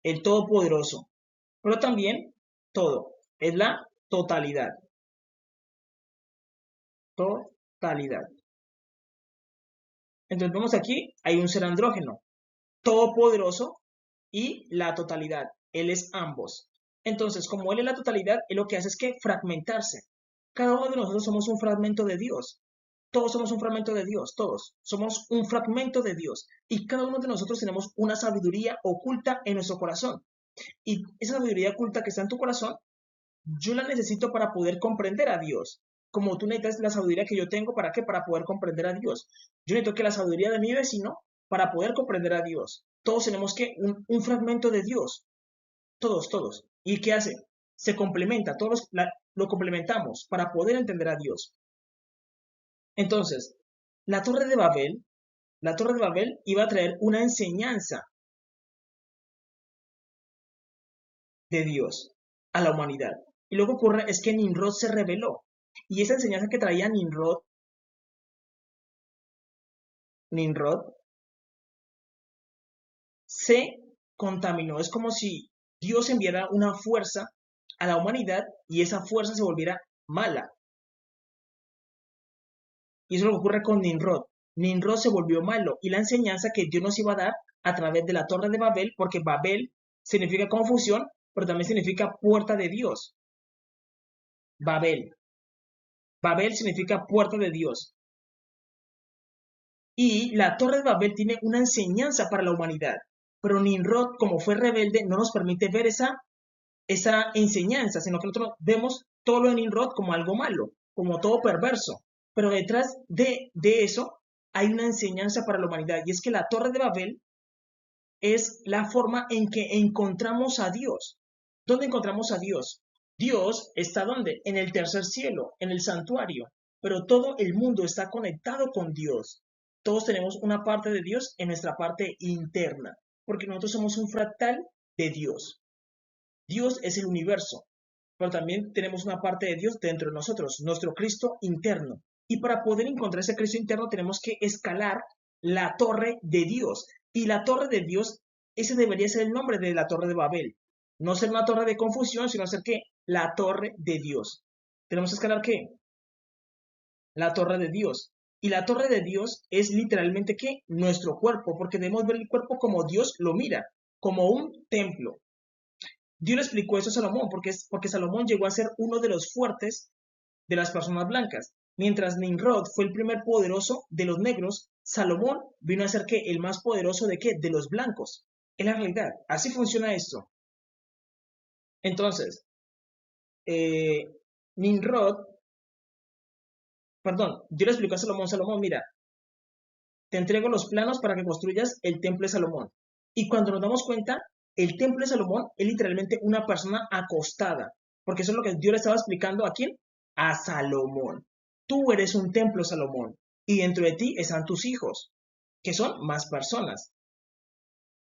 el todopoderoso. Pero también todo. Es la totalidad. Totalidad. Entonces vemos aquí, hay un ser andrógeno, todopoderoso y la totalidad. Él es ambos. Entonces, como Él es la totalidad, Él lo que hace es que fragmentarse. Cada uno de nosotros somos un fragmento de Dios. Todos somos un fragmento de Dios, todos. Somos un fragmento de Dios. Y cada uno de nosotros tenemos una sabiduría oculta en nuestro corazón. Y esa sabiduría oculta que está en tu corazón, yo la necesito para poder comprender a Dios. Como tú necesitas la sabiduría que yo tengo, ¿para qué? Para poder comprender a Dios. Yo necesito que la sabiduría de mi vecino para poder comprender a Dios. Todos tenemos que un fragmento de Dios. Todos, todos. ¿Y qué hace? Se complementa, todos lo complementamos para poder entender a Dios. Entonces, la la Torre de Babel iba a traer una enseñanza de Dios a la humanidad. Y lo que ocurre es que Nimrod se rebeló. Y esa enseñanza que traía Nimrod se contaminó. Es como si Dios enviara una fuerza a la humanidad y esa fuerza se volviera mala. Y eso es lo que ocurre con Nimrod. Nimrod se volvió malo y la enseñanza que Dios nos iba a dar a través de la Torre de Babel, porque Babel significa confusión, pero también significa puerta de Dios. Babel. Babel significa puerta de Dios. Y la Torre de Babel tiene una enseñanza para la humanidad. Pero Nimrod, como fue rebelde, no nos permite ver esa enseñanza, sino que nosotros vemos todo lo de Nimrod como algo malo, como todo perverso. Pero detrás de eso hay una enseñanza para la humanidad, y es que la Torre de Babel es la forma en que encontramos a Dios. ¿Dónde encontramos a Dios? Dios está ¿dónde? En el tercer cielo, en el santuario, pero todo el mundo está conectado con Dios. Todos tenemos una parte de Dios en nuestra parte interna, porque nosotros somos un fractal de Dios. Dios es el universo, pero también tenemos una parte de Dios dentro de nosotros, nuestro Cristo interno. Y para poder encontrar ese Cristo interno tenemos que escalar la torre de Dios. Y la torre de Dios, ese debería ser el nombre de la Torre de Babel. No ser una torre de confusión, sino ser ¿qué? La torre de Dios. ¿Tenemos que escalar qué? La torre de Dios. Y la torre de Dios es literalmente ¿qué? Nuestro cuerpo, porque debemos ver el cuerpo como Dios lo mira, como un templo. Dios le explicó eso a Salomón, porque Salomón llegó a ser uno de los fuertes de las personas blancas. Mientras Nimrod fue el primer poderoso de los negros, Salomón vino a ser ¿qué? El más poderoso de ¿qué? De los blancos. Es la realidad. Así funciona esto. Entonces, Nimrod, perdón, yo le explico a Salomón, mira, te entrego los planos para que construyas el templo de Salomón. Y cuando nos damos cuenta, el templo de Salomón es literalmente una persona acostada, porque eso es lo que Dios le estaba explicando a quién, a Salomón. Tú eres un templo, Salomón, y dentro de ti están tus hijos, que son más personas.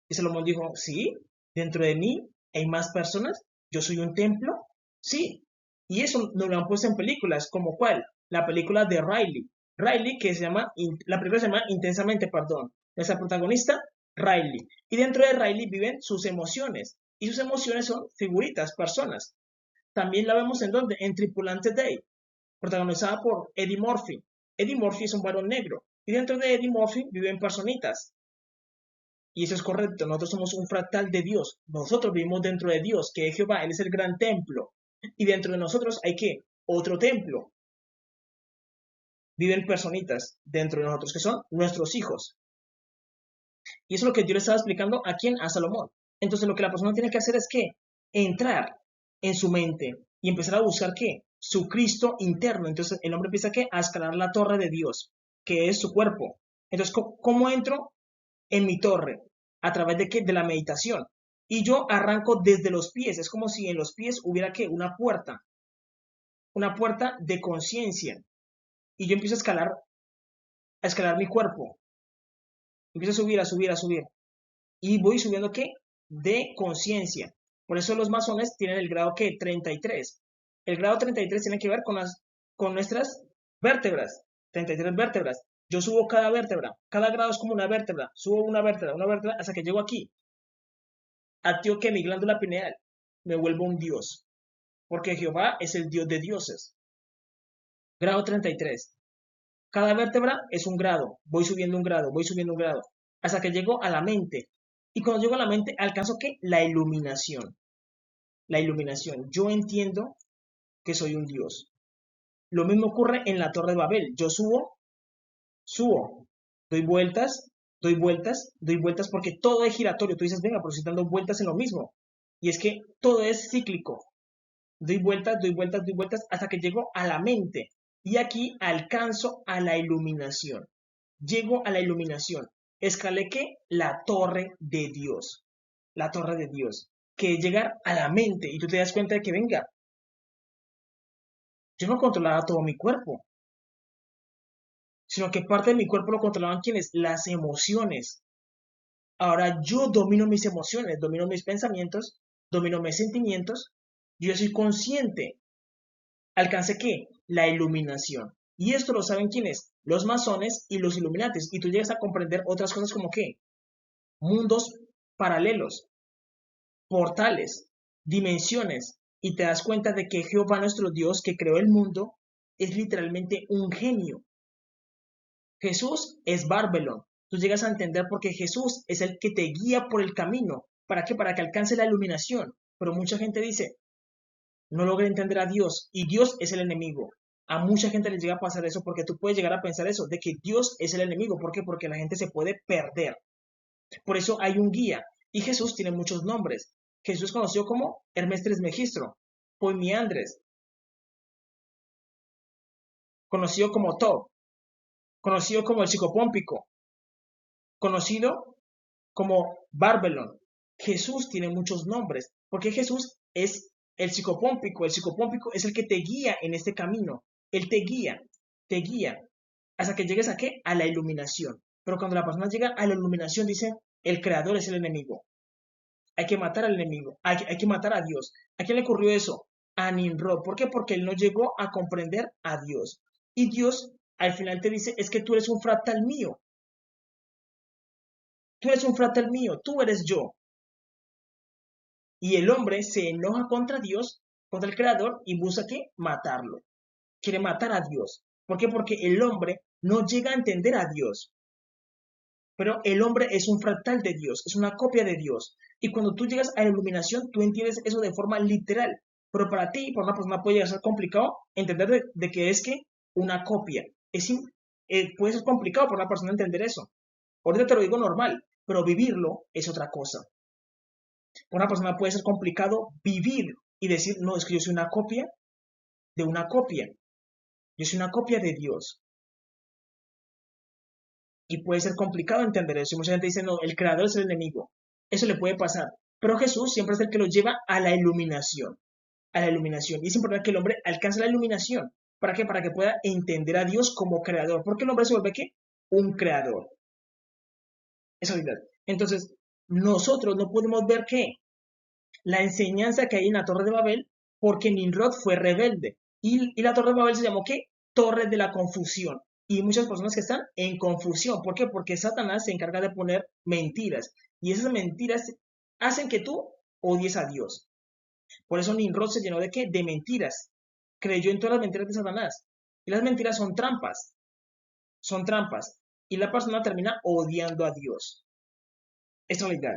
Y Salomón dijo, sí, dentro de mí hay más personas, yo soy un templo, sí. Y eso nos lo han puesto en películas, como cuál, la película de Riley. Riley, que se llama, la película se llama Intensamente, perdón. Nuestra protagonista, Riley. Y dentro de Riley viven sus emociones. Y sus emociones son figuritas, personas. También la vemos en donde, en Tripulante Day, protagonizada por Eddie Murphy. Eddie Murphy es un varón negro. Y dentro de Eddie Murphy viven personitas. Y eso es correcto, nosotros somos un fractal de Dios. Nosotros vivimos dentro de Dios, que es Jehová, Él es el gran templo. Y dentro de nosotros hay ¿qué? Otro templo. Viven personitas dentro de nosotros, que son nuestros hijos. Y eso es lo que Dios le estaba explicando a quién, a Salomón. Entonces lo que la persona tiene que hacer es ¿qué? Entrar en su mente y empezar a buscar ¿qué? Su Cristo interno. Entonces el hombre empieza ¿qué? A escalar la torre de Dios, que es su cuerpo. Entonces, ¿cómo entro en mi torre? ¿A través de qué? De la meditación. Y yo arranco desde los pies. Es como si en los pies hubiera ¿qué? Una puerta de conciencia. Y yo empiezo a escalar mi cuerpo. Empiezo a subir, a subir, a subir. Y voy subiendo ¿qué? De conciencia. Por eso los masones tienen el grado ¿qué? 33. El grado 33 tiene que ver con nuestras vértebras. 33 vértebras. Yo subo cada vértebra. Cada grado es como una vértebra. Subo una vértebra, hasta que llego aquí. Activo que mi glándula pineal. Me vuelvo un dios. Porque Jehová es el Dios de dioses. Grado 33. Cada vértebra es un grado. Voy subiendo un grado, voy subiendo un grado. Hasta que llego a la mente. Y cuando llego a la mente, alcanzo ¿qué? La iluminación. La iluminación. Yo entiendo que soy un Dios. Lo mismo ocurre en la Torre de Babel. Yo subo, doy vueltas, doy vueltas, doy vueltas, porque todo es giratorio. Tú dices, venga, pero estoy dando vueltas en lo mismo. Y es que todo es cíclico. Doy vueltas, doy vueltas, doy vueltas, hasta que llego a la mente. Y aquí alcanzo a la iluminación. Llego a la iluminación. Escalé que la torre de Dios. La torre de Dios. Que es llegar a la mente. Y tú te das cuenta de que, venga, yo no controlaba todo mi cuerpo, sino que parte de mi cuerpo lo controlaban quienes, las emociones. Ahora yo domino mis emociones, domino mis pensamientos, domino mis sentimientos, yo soy consciente. ¿Alcancé qué? La iluminación. Y esto lo saben quiénes, los masones y los iluminatis. Y tú llegas a comprender otras cosas como qué, mundos paralelos, portales, dimensiones. Y te das cuenta de que Jehová nuestro Dios que creó el mundo es literalmente un genio. Jesús es Barbelón. Tú llegas a entender porque Jesús es el que te guía por el camino. ¿Para qué? Para que alcance la iluminación. Pero mucha gente dice, no logra entender a Dios y Dios es el enemigo. A mucha gente les llega a pasar eso porque tú puedes llegar a pensar eso, de que Dios es el enemigo. ¿Por qué? Porque la gente se puede perder. Por eso hay un guía. Y Jesús tiene muchos nombres. Jesús es conocido como Hermes Trismegistro, Poimiandres, conocido como Tob, conocido como el psicopómpico, conocido como Barbelón. Jesús tiene muchos nombres, porque Jesús es el psicopómpico. El psicopómpico es el que te guía en este camino. Él te guía, hasta que llegues a qué? A la iluminación. Pero cuando la persona llega a la iluminación, dice, el creador es el enemigo. Hay que matar al enemigo, hay que matar a Dios. ¿A quién le ocurrió eso? A Nimrod. ¿Por qué? Porque él no llegó a comprender a Dios. Y Dios al final te dice, es que tú eres un fractal mío. Tú eres un fractal mío, tú eres yo. Y el hombre se enoja contra Dios, contra el Creador, y busca que matarlo. Quiere matar a Dios. ¿Por qué? Porque el hombre no llega a entender a Dios. Pero el hombre es un fractal de Dios, es una copia de Dios. Y cuando tú llegas a la iluminación, tú entiendes eso de forma literal. Pero para ti, para una persona, puede llegar a ser complicado entender de que es que una copia. Puede ser complicado para una persona entender eso. Ahorita te lo digo normal, pero vivirlo es otra cosa. Para una persona puede ser complicado vivir y decir, no, es que yo soy una copia de una copia. Yo soy una copia de Dios. Y puede ser complicado entender eso. Y mucha gente dice, no, el creador es el enemigo. Eso le puede pasar. Pero Jesús siempre es el que lo lleva a la iluminación. A la iluminación. Y es importante que el hombre alcance la iluminación. ¿Para qué? Para que pueda entender a Dios como creador. Porque el hombre se vuelve ¿qué? Un creador. Esa es la verdad. Entonces, nosotros no podemos ver que la enseñanza que hay en la Torre de Babel, porque Nimrod fue rebelde. Y la Torre de Babel se llamó ¿qué? Torre de la confusión. Y muchas personas que están en confusión. ¿Por qué? Porque Satanás se encarga de poner mentiras. Y esas mentiras hacen que tú odies a Dios. Por eso Nimrod se llenó de ¿qué? De mentiras. Creyó en todas las mentiras de Satanás. Y las mentiras son trampas. Son trampas. Y la persona termina odiando a Dios. Es realidad.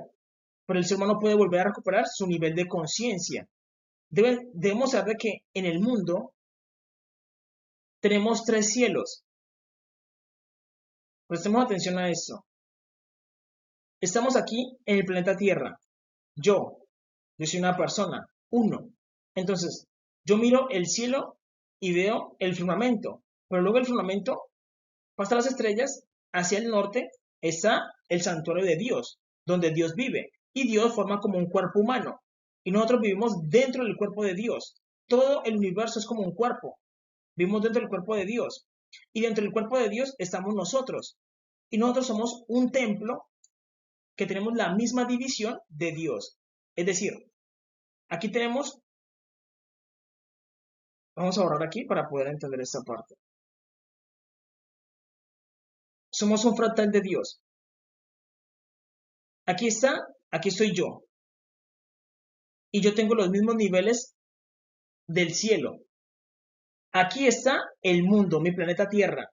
Pero el ser humano puede volver a recuperar su nivel de conciencia. Debemos saber que en el mundo tenemos 3 cielos. Prestemos atención a esto. Estamos aquí en el planeta Tierra. Yo soy una persona, uno. Entonces, yo miro el cielo y veo el firmamento. Pero luego el firmamento pasa las estrellas, hacia el norte está el santuario de Dios, donde Dios vive. Y Dios forma como un cuerpo humano. Y nosotros vivimos dentro del cuerpo de Dios. Todo el universo es como un cuerpo. Vivimos dentro del cuerpo de Dios. Y dentro del cuerpo de Dios estamos nosotros. Y nosotros somos un templo que tenemos la misma división de Dios. Es decir, aquí tenemos, vamos a borrar aquí para poder entender esta parte. Somos un fractal de Dios. Aquí está, aquí estoy yo. Y yo tengo los mismos niveles del cielo. Aquí está el mundo, mi planeta Tierra.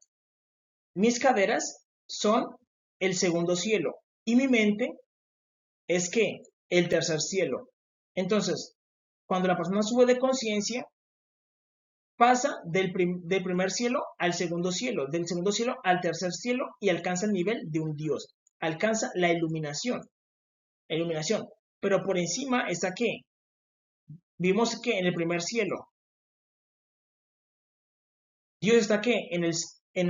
Mis caderas son el segundo cielo. Y mi mente es que el tercer cielo. Entonces, cuando la persona sube de conciencia, pasa del primer cielo al segundo cielo, del segundo cielo al tercer cielo y alcanza el nivel de un Dios. Alcanza la iluminación. Iluminación. Pero por encima está ¿qué? Vimos que en el primer cielo. Dios está ¿qué? En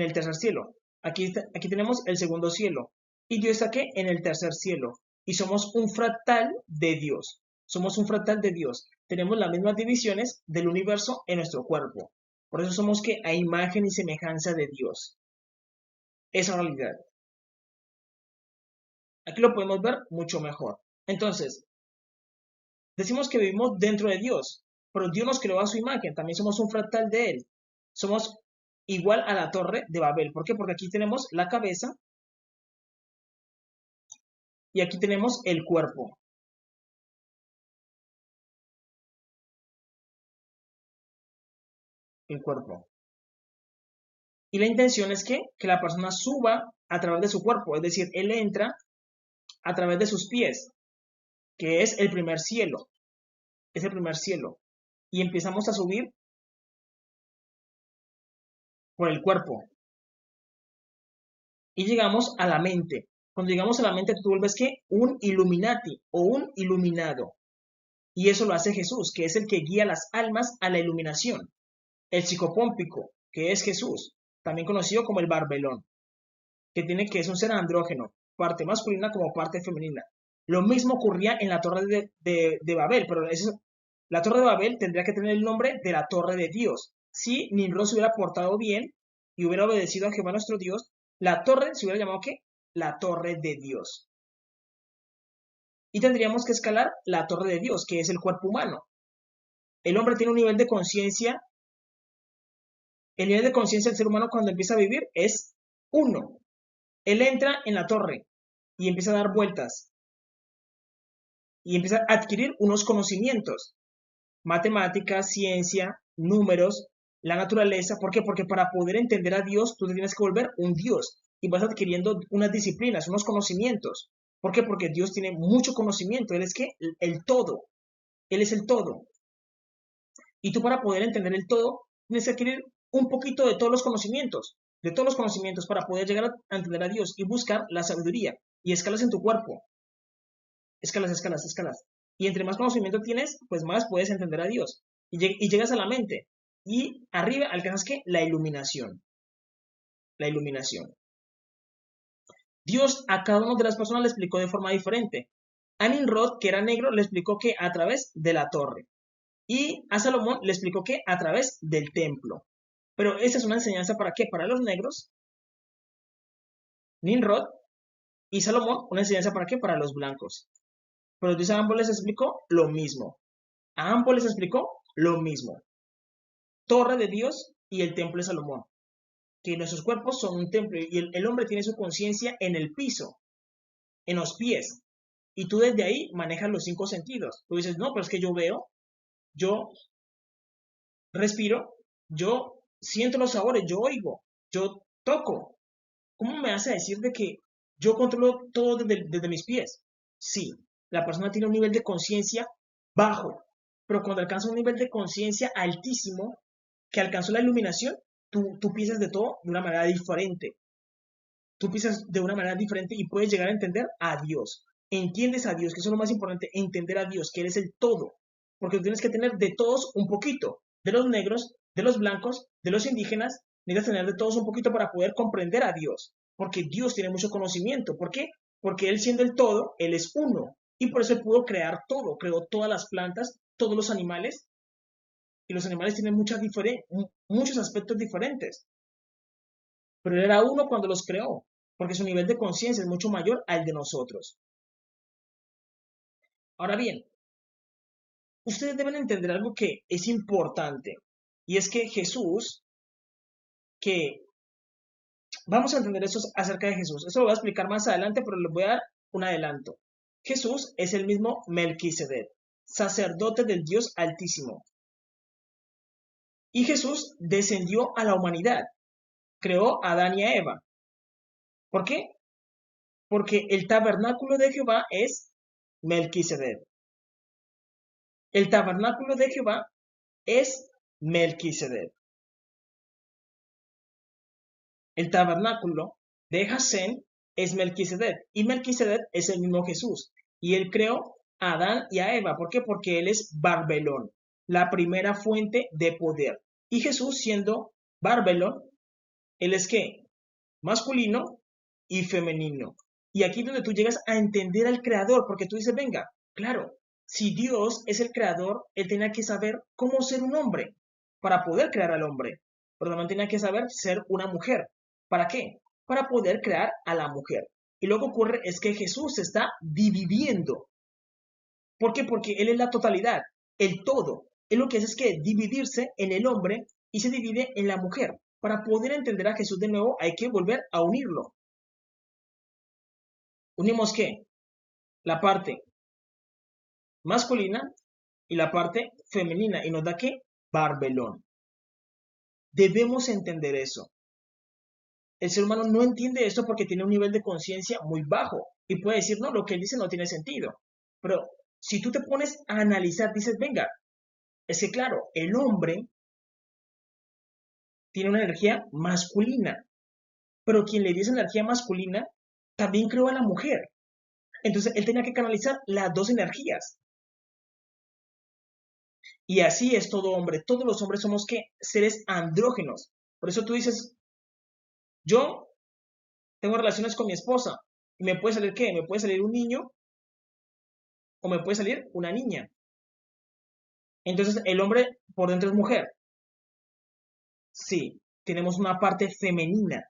el tercer cielo. Aquí tenemos el segundo cielo. Y Dios está ¿qué? En el tercer cielo. Y somos un fractal de Dios. Somos un fractal de Dios. Tenemos las mismas divisiones del universo en nuestro cuerpo. Por eso somos que a imagen y semejanza de Dios. Esa realidad. Aquí lo podemos ver mucho mejor. Entonces, decimos que vivimos dentro de Dios, pero Dios nos creó a su imagen. También somos un fractal de Él. Somos igual a la torre de Babel. ¿Por qué? Porque aquí tenemos la cabeza y aquí tenemos el cuerpo. El cuerpo. Y la intención es que la persona suba a través de su cuerpo, es decir, él entra a través de sus pies, que es el primer cielo, es el primer cielo. Y empezamos a subir por el cuerpo. Y llegamos a la mente. Cuando llegamos a la mente, tú vuelves que un Illuminati o un iluminado. Y eso lo hace Jesús, que es el que guía las almas a la iluminación. El psicopómpico, que es Jesús, también conocido como el barbelón, que es un ser andrógeno, parte masculina como parte femenina. Lo mismo ocurría en la torre de Babel, pero la torre de Babel tendría que tener el nombre de la torre de Dios. Si Nimrod se hubiera portado bien y hubiera obedecido a Jehová nuestro Dios, la torre se hubiera llamado ¿qué? La torre de Dios. Y tendríamos que escalar la torre de Dios, que es el cuerpo humano. El hombre tiene un nivel de conciencia. El nivel de conciencia del ser humano cuando empieza a vivir es 1. Él entra en la torre y empieza a dar vueltas y empieza a adquirir unos conocimientos, matemáticas, ciencia, números, la naturaleza. ¿Por qué? Porque para poder entender a Dios, tú te tienes que volver un Dios y vas adquiriendo unas disciplinas, unos conocimientos. ¿Por qué? Porque Dios tiene mucho conocimiento. Él es que el todo. Él es el todo. Y tú para poder entender el todo, tienes que adquirir un poquito de todos los conocimientos para poder llegar a entender a Dios y buscar la sabiduría y escalas en tu cuerpo. Escalas, escalas, escalas. Y entre más conocimiento tienes, pues más puedes entender a Dios. Y llegas a la mente. Y arriba alcanzas que la iluminación. La iluminación. Dios a cada una de las personas le explicó de forma diferente. A Nimrod, que era negro, le explicó que a través de la torre. Y a Salomón le explicó que a través del templo. Pero esa es una enseñanza para qué? Para los negros, Nimrod, y Salomón, una enseñanza para qué? Para los blancos. Pero Dios a ambos les explicó lo mismo. A ambos les explicó lo mismo. Torre de Dios y el templo de Salomón. Que nuestros cuerpos son un templo y el hombre tiene su conciencia en el piso, en los pies. Y tú desde ahí manejas los 5 sentidos. Tú dices, no, pero es que yo veo, yo respiro, yo siento los sabores, yo oigo, yo toco. ¿Cómo me hace decir de que yo controlo todo desde mis pies? Sí, la persona tiene un nivel de conciencia bajo, pero cuando alcanza un nivel de conciencia altísimo, que alcanzó la iluminación, tú piensas de todo de una manera diferente. Tú piensas de una manera diferente y puedes llegar a entender a Dios. Entiendes a Dios, que eso es lo más importante, entender a Dios, que Él es el todo. Porque tú tienes que tener de todos un poquito, de los negros, de los blancos, de los indígenas, necesitas tener de todos un poquito para poder comprender a Dios. Porque Dios tiene mucho conocimiento. ¿Por qué? Porque Él siendo el todo, Él es uno. Y por eso Él pudo crear todo, creó todas las plantas, todos los animales, y los animales tienen muchos aspectos diferentes. Pero Él era uno cuando los creó, porque su nivel de conciencia es mucho mayor al de nosotros. Ahora bien, ustedes deben entender algo que es importante, y es que Jesús, que vamos a entender eso acerca de Jesús. Eso lo voy a explicar más adelante, pero les voy a dar un adelanto. Jesús es el mismo Melquisedec, sacerdote del Dios Altísimo. Y Jesús descendió a la humanidad, creó a Adán y a Eva. ¿Por qué? Porque el tabernáculo de Jehová es Melquisedec. El tabernáculo de Jehová es Melquisedec. El tabernáculo de Jasén es Melquisedec. Y Melquisedec es el mismo Jesús. Y él creó a Adán y a Eva. ¿Por qué? Porque él es Barbelón, la primera fuente de poder. Y Jesús, siendo Barbelón, él es ¿qué? Masculino y femenino. Y aquí es donde tú llegas a entender al creador, porque tú dices, venga, claro, si Dios es el creador, él tenía que saber cómo ser un hombre para poder crear al hombre, pero también tenía que saber ser una mujer. ¿Para qué? Para poder crear a la mujer. Y lo que ocurre es que Jesús se está dividiendo. ¿Por qué? Porque él es la totalidad, el todo. Él lo que hace es que dividirse en el hombre y se divide en la mujer. Para poder entender a Jesús de nuevo hay que volver a unirlo. ¿Unimos qué? La parte masculina y la parte femenina. ¿Y nos da qué? Barbelón. Debemos entender eso. El ser humano no entiende esto porque tiene un nivel de conciencia muy bajo. Y puede decir, no, lo que él dice no tiene sentido. Pero si tú te pones a analizar, dices, venga, es que claro, el hombre tiene una energía masculina. Pero quien le dio esa energía masculina también creó a la mujer. Entonces él tenía que canalizar las dos energías. Y así es todo hombre. Todos los hombres somos ¿qué? Seres andrógenos. Por eso tú dices, yo tengo relaciones con mi esposa. ¿Y me puede salir qué? Me puede salir un niño o me puede salir una niña. Entonces, ¿el hombre por dentro es mujer? Sí, tenemos una parte femenina.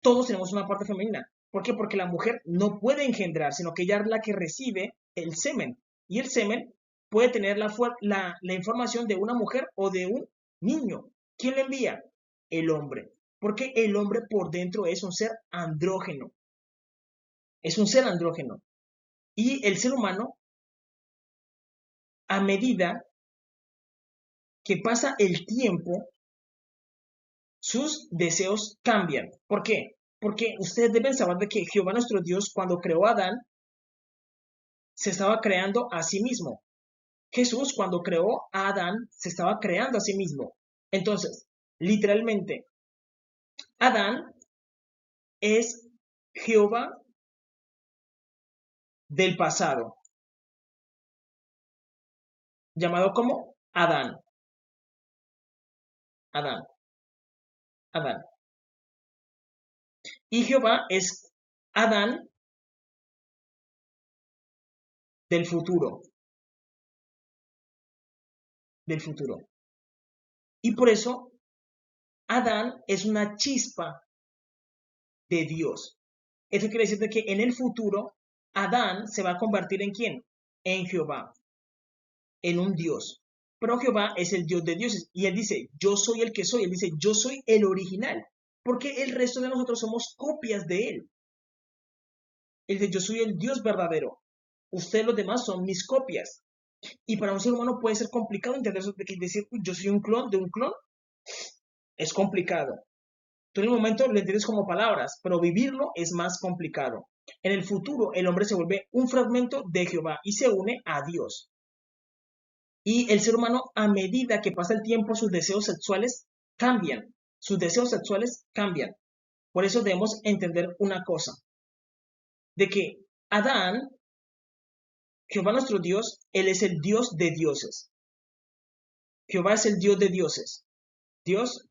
Todos tenemos una parte femenina. ¿Por qué? Porque la mujer no puede engendrar, sino que ella es la que recibe el semen. Y el semen puede tener la información de una mujer o de un niño. ¿Quién le envía? El hombre. Porque el hombre por dentro es un ser andrógeno. Es un ser andrógeno. Y el ser humano, a medida que pasa el tiempo, sus deseos cambian. ¿Por qué? Porque ustedes deben saber de que Jehová nuestro Dios, cuando creó a Adán, se estaba creando a sí mismo. Jesús, cuando creó a Adán, se estaba creando a sí mismo. Entonces, literalmente, Adán es Jehová del pasado, llamado como Adán, Adán, Adán. Y Jehová es Adán del futuro, del futuro. Y por eso Adán es una chispa de Dios. Eso quiere decir que en el futuro Adán se va a convertir en ¿quién? En Jehová, en un Dios. Pero Jehová es el Dios de dioses. Y él dice, yo soy el que soy. Él dice, yo soy el original. Porque el resto de nosotros somos copias de él. Él dice, yo soy el Dios verdadero. Ustedes los demás son mis copias. Y para un ser humano puede ser complicado entender eso de que decir, yo soy un clon de un clon. Es complicado. Tú en el momento lo entiendes como palabras, pero vivirlo es más complicado. En el futuro, el hombre se vuelve un fragmento de Jehová y se une a Dios. Y el ser humano, a medida que pasa el tiempo, sus deseos sexuales cambian. Sus deseos sexuales cambian. Por eso debemos entender una cosa, de que Adán, Jehová nuestro Dios, él es el Dios de dioses. Jehová es el Dios de dioses. Dios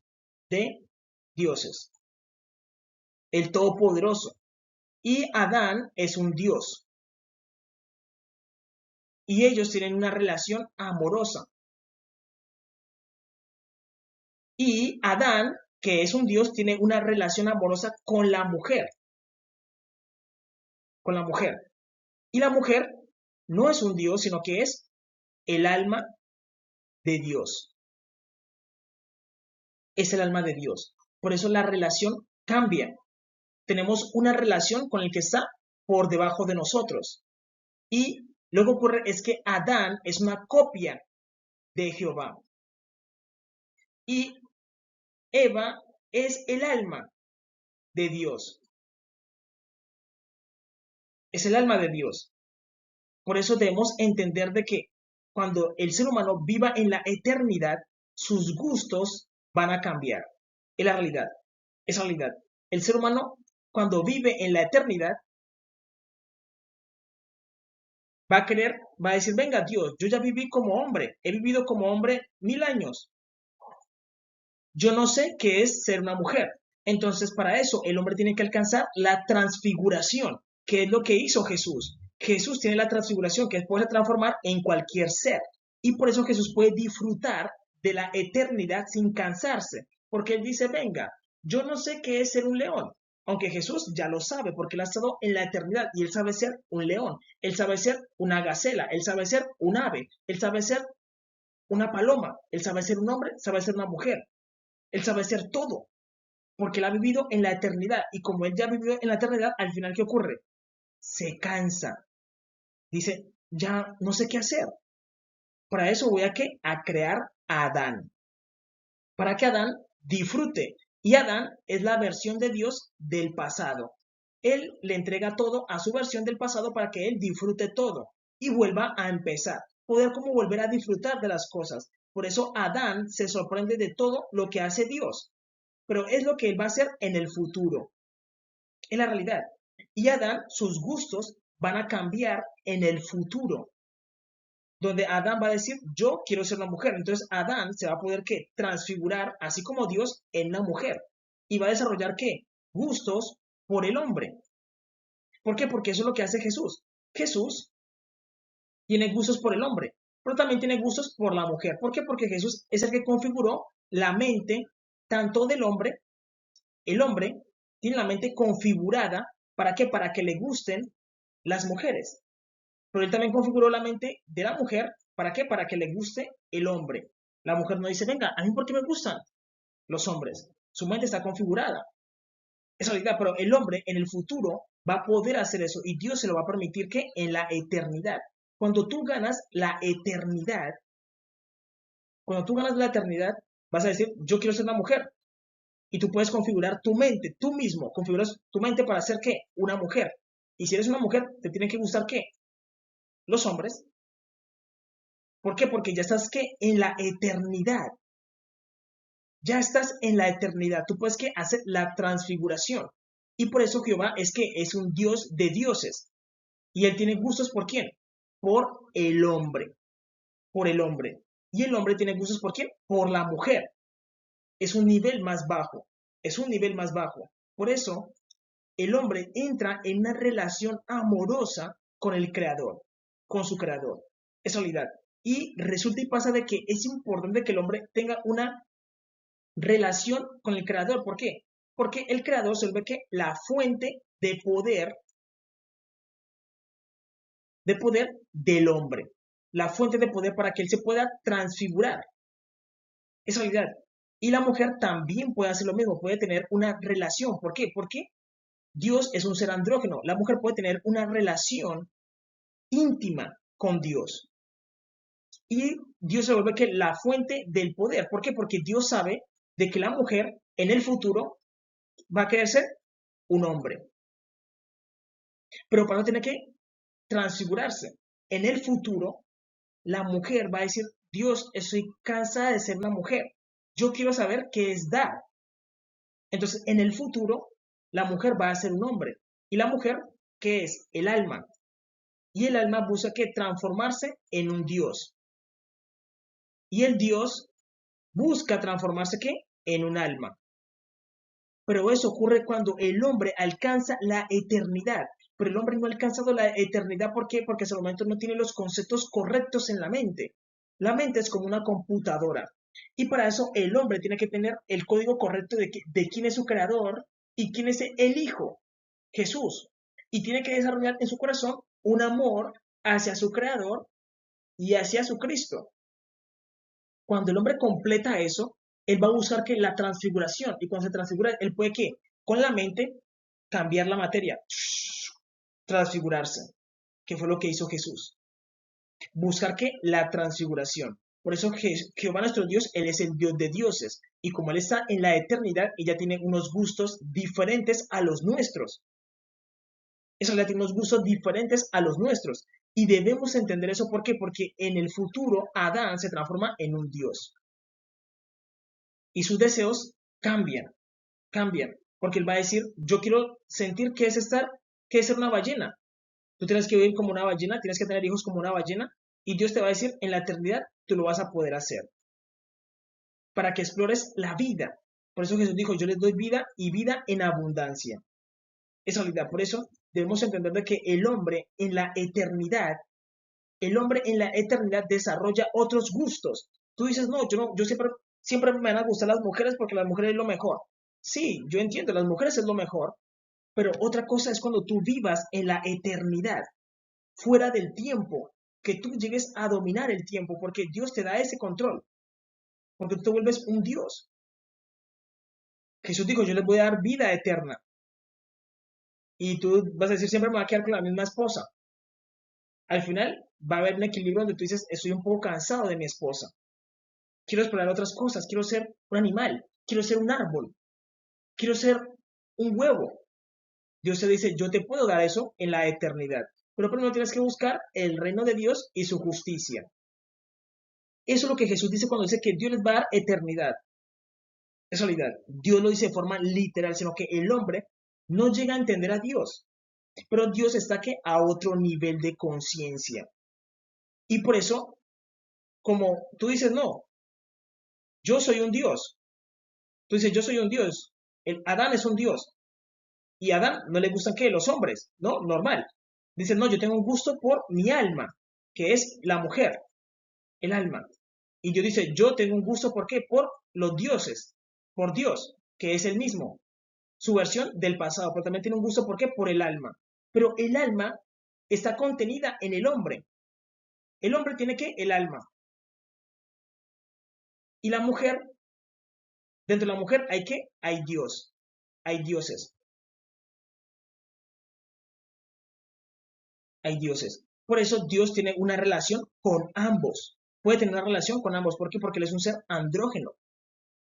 de dioses. El Todopoderoso. Y Adán es un Dios. Y ellos tienen una relación amorosa. Y Adán, que es un Dios, tiene una relación amorosa con la mujer. Con la mujer. Y la mujer no es un Dios, sino que es el alma de Dios. Es el alma de Dios. Por eso la relación cambia. Tenemos una relación con el que está por debajo de nosotros. Y lo que ocurre es que Adán es una copia de Jehová. Y Eva es el alma de Dios. Es el alma de Dios. Por eso debemos entender de que cuando el ser humano viva en la eternidad, sus gustos van a cambiar. Es la realidad. Es la realidad. El ser humano, cuando vive en la eternidad, va a querer, va a decir, venga Dios, yo ya viví como hombre, he vivido como hombre 1000 años. Yo no sé qué es ser una mujer. Entonces, para eso, el hombre tiene que alcanzar la transfiguración, que es lo que hizo Jesús. Jesús tiene la transfiguración, que puede transformar en cualquier ser. Y por eso Jesús puede disfrutar de la eternidad sin cansarse. Porque él dice, venga, yo no sé qué es ser un león. Aunque Jesús ya lo sabe, porque él ha estado en la eternidad y él sabe ser un león. Él sabe ser una gacela. Él sabe ser un ave. Él sabe ser una paloma. Él sabe ser un hombre, sabe ser una mujer. Él sabe ser todo, porque él ha vivido en la eternidad. Y como él ya ha vivido en la eternidad, al final, ¿qué ocurre? Se cansa. Dice, ya no sé qué hacer. Para eso voy a crear a Adán. Para que Adán disfrute. Y Adán es la versión de Dios del pasado. Él le entrega todo a su versión del pasado para que él disfrute todo y vuelva a empezar. Poder como volver a disfrutar de las cosas. Por eso Adán se sorprende de todo lo que hace Dios. Pero es lo que él va a hacer en el futuro, en la realidad. Y Adán, sus gustos van a cambiar en el futuro, donde Adán va a decir, yo quiero ser una mujer. Entonces Adán se va a poder ¿qué? Transfigurar, así como Dios, en una mujer. Y va a desarrollar ¿qué? Gustos por el hombre. ¿Por qué? Porque eso es lo que hace Jesús. Jesús tiene gustos por el hombre, pero también tiene gustos por la mujer. ¿Por qué? Porque Jesús es el que configuró la mente tanto del hombre. El hombre tiene la mente configurada, ¿para qué? Para que le gusten las mujeres. Pero él también configuró la mente de la mujer, ¿para qué? Para que le guste el hombre. La mujer no dice, venga, ¿a mí por qué me gustan los hombres? Su mente está configurada. Es realidad, pero el hombre en el futuro va a poder hacer eso y Dios se lo va a permitir que en la eternidad. Cuando tú ganas la eternidad, cuando tú ganas la eternidad, vas a decir, yo quiero ser una mujer. Y tú puedes configurar tu mente, tú mismo, configuras tu mente para ser ¿qué? Una mujer. Y si eres una mujer, te tienen que gustar ¿qué? Los hombres. ¿Por qué? Porque ya estás ¿qué? En la eternidad. Ya estás en la eternidad. Tú puedes ¿qué? Hacer la transfiguración. Y por eso Jehová es que es un Dios de dioses. Y él tiene gustos ¿por quién? Por el hombre. Por el hombre. Y el hombre tiene gustos ¿por quién? Por la mujer. Es un nivel más bajo. Es un nivel más bajo. Por eso, el hombre entra en una relación amorosa con el creador, con su creador. Es realidad. Y resulta y pasa de que es importante que el hombre tenga una relación con el creador. ¿Por qué? Porque el creador se ve que la fuente de poder del hombre. La fuente de poder para que él se pueda transfigurar. Es realidad. Y la mujer también puede hacer lo mismo, puede tener una relación. ¿Por qué? Porque Dios es un ser andrógeno. La mujer puede tener una relación íntima con Dios. Y Dios se vuelve que la fuente del poder. ¿Por qué? Porque Dios sabe de que la mujer en el futuro va a querer ser un hombre. Pero para no tener que transfigurarse. En el futuro, la mujer va a decir, Dios, estoy cansada de ser una mujer. Yo quiero saber qué es dar. Entonces, en el futuro, la mujer va a ser un hombre. Y la mujer, ¿qué es? El alma. Y el alma busca que transformarse en un Dios. Y el Dios busca transformarse ¿qué? En un alma. Pero eso ocurre cuando el hombre alcanza la eternidad. Pero el hombre no ha alcanzado la eternidad, ¿por qué? Porque hasta el momento no tiene los conceptos correctos en la mente. La mente es como una computadora. Y para eso el hombre tiene que tener el código correcto de quién es su creador y quién es el Hijo, Jesús. Y tiene que desarrollar en su corazón un amor hacia su creador y hacia su Cristo. Cuando el hombre completa eso, él va a buscar que la transfiguración, y cuando se transfigura, él puede que con la mente cambiar la materia, transfigurarse, que fue lo que hizo Jesús. Buscar que la transfiguración. Por eso Jehová nuestro Dios, Él es el Dios de dioses. Y como Él está en la eternidad, ella tiene unos gustos diferentes a los nuestros. Eso le tiene unos gustos diferentes a los nuestros. Y debemos entender eso. ¿Por qué? Porque en el futuro Adán se transforma en un Dios. Y sus deseos cambian, cambian. Porque él va a decir, yo quiero sentir qué es ser una ballena. Tú tienes que vivir como una ballena, tienes que tener hijos como una ballena. Y Dios te va a decir, en la eternidad tú lo vas a poder hacer. Para que explores la vida. Por eso Jesús dijo, yo les doy vida y vida en abundancia. Es realidad. Por eso debemos entender de que el hombre en la eternidad desarrolla otros gustos. Tú dices, no, yo siempre me van a gustar las mujeres porque las mujeres es lo mejor. Sí, yo entiendo, las mujeres es lo mejor, pero otra cosa es cuando tú vivas en la eternidad, fuera del tiempo, que tú llegues a dominar el tiempo, porque Dios te da ese control, porque tú te vuelves un Dios. Jesús dijo, yo les voy a dar vida eterna. Y tú vas a decir, siempre me voy a quedar con la misma esposa. Al final va a haber un equilibrio donde tú dices, estoy un poco cansado de mi esposa. Quiero explorar otras cosas, quiero ser un animal, quiero ser un árbol, quiero ser un huevo. Dios te dice, yo te puedo dar eso en la eternidad, pero primero tienes que buscar el reino de Dios y su justicia. Eso es lo que Jesús dice cuando dice que Dios les va a dar eternidad. Es realidad. Dios lo dice de forma literal, sino que el hombre no llega a entender a Dios. Pero Dios está que a otro nivel de conciencia. Y por eso, como tú dices, no, yo soy un Dios. Tú dices, yo soy un Dios. Adán es un Dios. Y a Adán no le gustan ¿qué? Los hombres, ¿no? Normal. Dice, no, yo tengo un gusto por mi alma, que es la mujer, el alma. Y Dios dice, yo tengo un gusto ¿por qué? Por los dioses, por Dios, que es el mismo, su versión del pasado, pero también tiene un gusto ¿por qué? Por el alma. Pero el alma está contenida en el hombre. El hombre tiene ¿qué? El alma. Y la mujer, dentro de la mujer hay ¿qué? Hay Dios, hay dioses, hay dioses. Por eso Dios tiene una relación con ambos. Puede tener una relación con ambos. ¿Por qué? Porque Él es un ser andrógeno.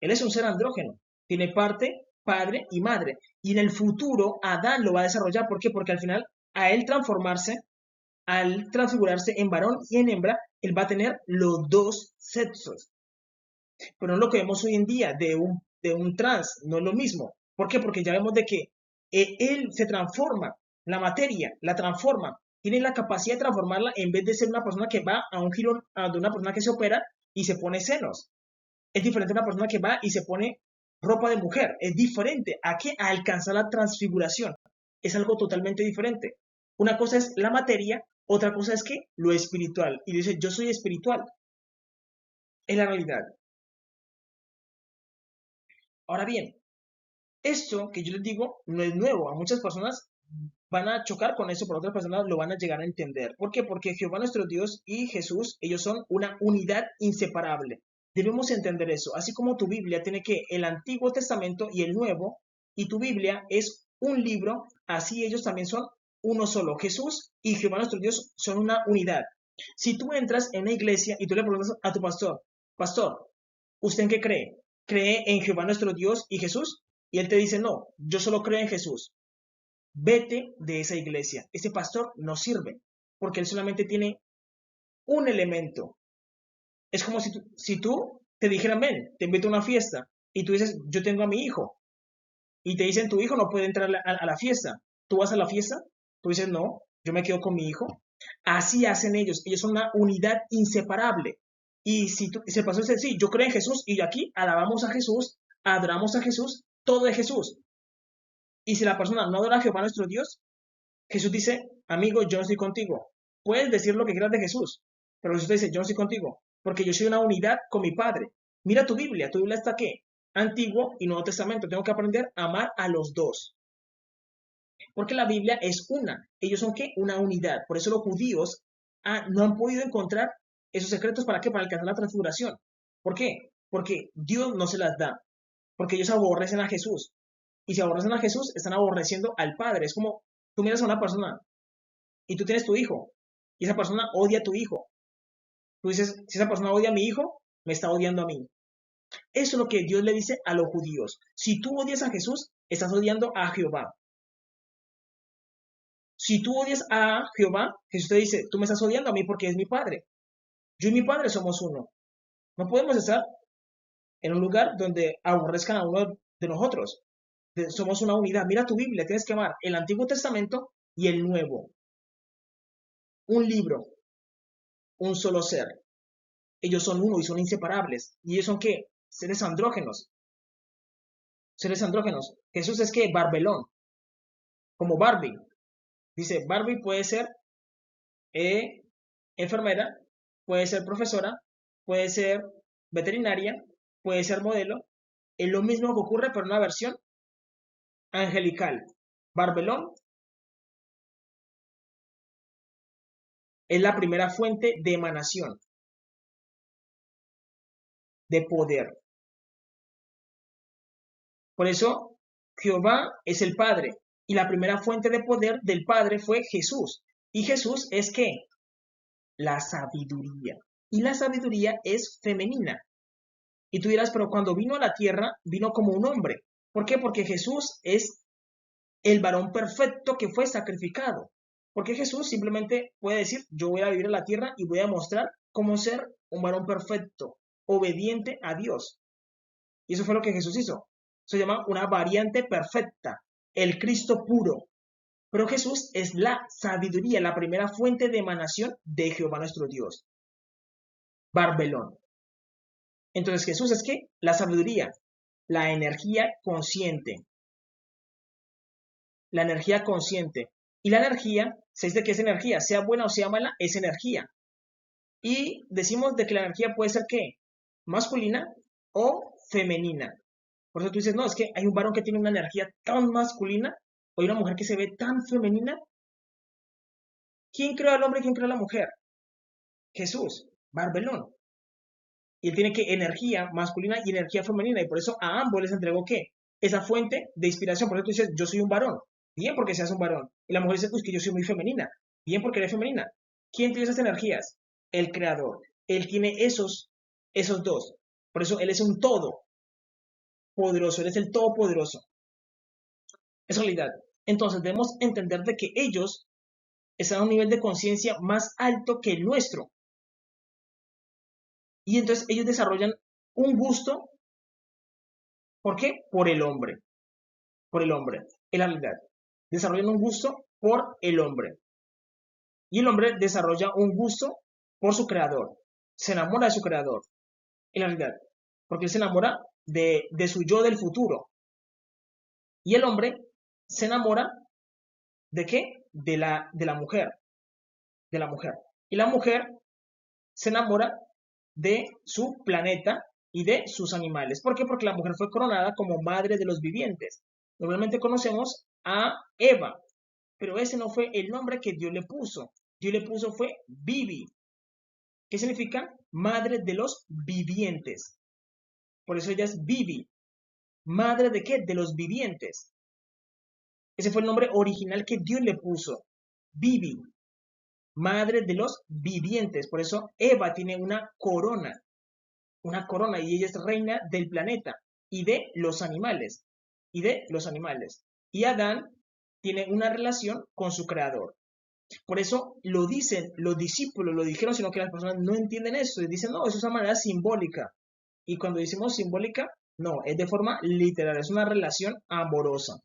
Él es un ser andrógeno. Tiene parte, padre y madre. Y en el futuro Adán lo va a desarrollar. ¿Por qué? Porque al final, a él transformarse, al transfigurarse en varón y en hembra, él va a tener los dos sexos. Pero no lo que vemos hoy en día de un trans, no es lo mismo. ¿Por qué? Porque ya vemos de que él se transforma, la materia la transforma, tiene la capacidad de transformarla en vez de ser una persona que va a un giro de una persona que se opera y se pone senos. Es diferente a una persona que va y se pone ropa de mujer. Es diferente a que a alcanzar la transfiguración. Es algo totalmente diferente. Una cosa es la materia, otra cosa es que lo espiritual. Y dice, yo soy espiritual. Es la realidad. Ahora bien, esto que yo les digo no es nuevo. A muchas personas van a chocar con eso, pero otras personas lo van a llegar a entender. ¿Por qué? Porque Jehová nuestro Dios y Jesús, ellos son una unidad inseparable. Debemos entender eso. Así como tu Biblia tiene que el Antiguo Testamento y el Nuevo, y tu Biblia es un libro, así ellos también son uno solo. Jesús y Jehová nuestro Dios son una unidad. Si tú entras en una iglesia y tú le preguntas a tu pastor, pastor, ¿usted en qué cree? ¿Cree en Jehová nuestro Dios y Jesús? Y él te dice, no, yo solo creo en Jesús. Vete de esa iglesia. Ese pastor no sirve, porque él solamente tiene un elemento. Es como si tú te dijeran, ven, te invito a una fiesta, y tú dices, yo tengo a mi hijo, y te dicen, tu hijo no puede entrar a la fiesta. ¿Tú vas a la fiesta? Tú dices, no, yo me quedo con mi hijo. Así hacen ellos son una unidad inseparable. Y si el pastor dice, sí, yo creo en Jesús, y aquí alabamos a Jesús, adoramos a Jesús, todo es Jesús. Y si la persona no adora a Jehová nuestro Dios, Jesús dice, amigo, yo no estoy contigo. Puedes decir lo que quieras de Jesús, pero Jesús te dice, yo no estoy contigo, porque yo soy una unidad con mi Padre. Mira tu Biblia está ¿qué? Antiguo y Nuevo Testamento. Tengo que aprender a amar a los dos. Porque la Biblia es una. Ellos son ¿qué? Una unidad. Por eso los judíos no han podido encontrar esos secretos para qué? Para alcanzar la transfiguración. ¿Por qué? Porque Dios no se las da. Porque ellos aborrecen a Jesús. Y si aborrecen a Jesús, están aborreciendo al Padre. Es como tú miras a una persona y tú tienes tu hijo y esa persona odia a tu hijo. Tú dices, si esa persona odia a mi hijo, me está odiando a mí. Eso es lo que Dios le dice a los judíos. Si tú odias a Jesús, estás odiando a Jehová. Si tú odias a Jehová, Jesús te dice, tú me estás odiando a mí porque es mi Padre. Yo y mi Padre somos uno. No podemos estar en un lugar donde aborrezcan a uno de nosotros. Somos una unidad. Mira tu Biblia, tienes que amar el Antiguo Testamento y el Nuevo. Un libro, un solo ser. Ellos son uno y son inseparables. ¿Y ellos son qué? Seres andrógenos. Seres andrógenos. Jesús es que Barbelón, como Barbie. Dice, Barbie puede ser eh, enfermera, puede ser profesora, puede ser veterinaria, puede ser modelo. Es lo mismo que ocurre, pero en una versión angelical. Barbelón es la primera fuente de emanación, de poder. Por eso, Jehová es el Padre. Y la primera fuente de poder del Padre fue Jesús. Y Jesús es ¿qué? La sabiduría. Y la sabiduría es femenina. Y tú dirás, pero cuando vino a la tierra, vino como un hombre. ¿Por qué? Porque Jesús es el varón perfecto que fue sacrificado. Porque Jesús simplemente puede decir, yo voy a vivir en la tierra y voy a mostrar cómo ser un varón perfecto, obediente a Dios. Y eso fue lo que Jesús hizo. Se llama una variante perfecta, el Cristo puro. Pero Jesús es la sabiduría, la primera fuente de emanación de Jehová nuestro Dios. Barbelón. Entonces Jesús es ¿qué? La sabiduría, la energía consciente. La energía consciente. Y la energía, se dice que es energía, sea buena o sea mala, es energía. Y decimos de que la energía puede ser ¿qué? Masculina o femenina. Por eso tú dices, no, es que hay un varón que tiene una energía tan masculina o hay una mujer que se ve tan femenina. ¿Quién creó al hombre y quién creó a la mujer? Jesús, Barbelón. Y él tiene que energía masculina y energía femenina. Y por eso a ambos les entregó ¿qué? Esa fuente de inspiración. Por eso tú dices, yo soy un varón. Bien porque seas un varón. Y la mujer dice, pues que yo soy muy femenina. Bien porque eres femenina. ¿Quién tiene esas energías? El creador. Él tiene esos dos. Por eso él es un todo. poderoso, Él es el todopoderoso. Es realidad. Entonces debemos entender de que ellos están a un nivel de conciencia más alto que el nuestro. Y entonces ellos desarrollan un gusto, ¿por qué? Por el hombre, en la realidad. Desarrollan un gusto por el hombre. Y el hombre desarrolla un gusto por su creador. Se enamora de su creador, en la realidad. Porque él se enamora de su yo del futuro. Y el hombre se enamora ¿de qué? De la mujer. De la mujer. Y la mujer se enamora de su planeta y de sus animales. ¿Por qué? Porque la mujer fue coronada como madre de los vivientes. Normalmente conocemos a Eva, pero ese no fue el nombre que Dios le puso. Dios le puso fue Vivi. ¿Qué significa? Madre de los vivientes. Por eso ella es Vivi. ¿Madre de qué? De los vivientes. Ese fue el nombre original que Dios le puso. Vivi. Madre de los vivientes. Por eso Eva tiene una corona, y ella es reina del planeta y de los animales, y Adán tiene una relación con su creador. Por eso lo dicen, los discípulos lo dijeron, sino que las personas no entienden eso y dicen, no, eso es una manera simbólica. Y cuando decimos simbólica, no, es de forma literal, es una relación amorosa,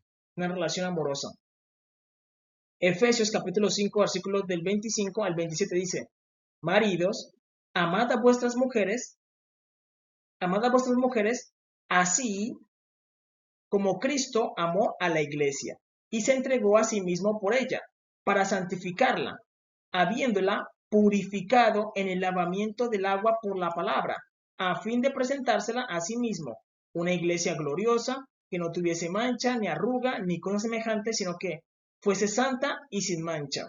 Efesios capítulo 5, versículos del 25 al 27 dice, maridos, amad a vuestras mujeres, así como Cristo amó a la iglesia y se entregó a sí mismo por ella, para santificarla, habiéndola purificado en el lavamiento del agua por la palabra, a fin de presentársela a sí mismo, una iglesia gloriosa, que no tuviese mancha, ni arruga, ni cosa semejante, sino que fuese santa y sin mancha.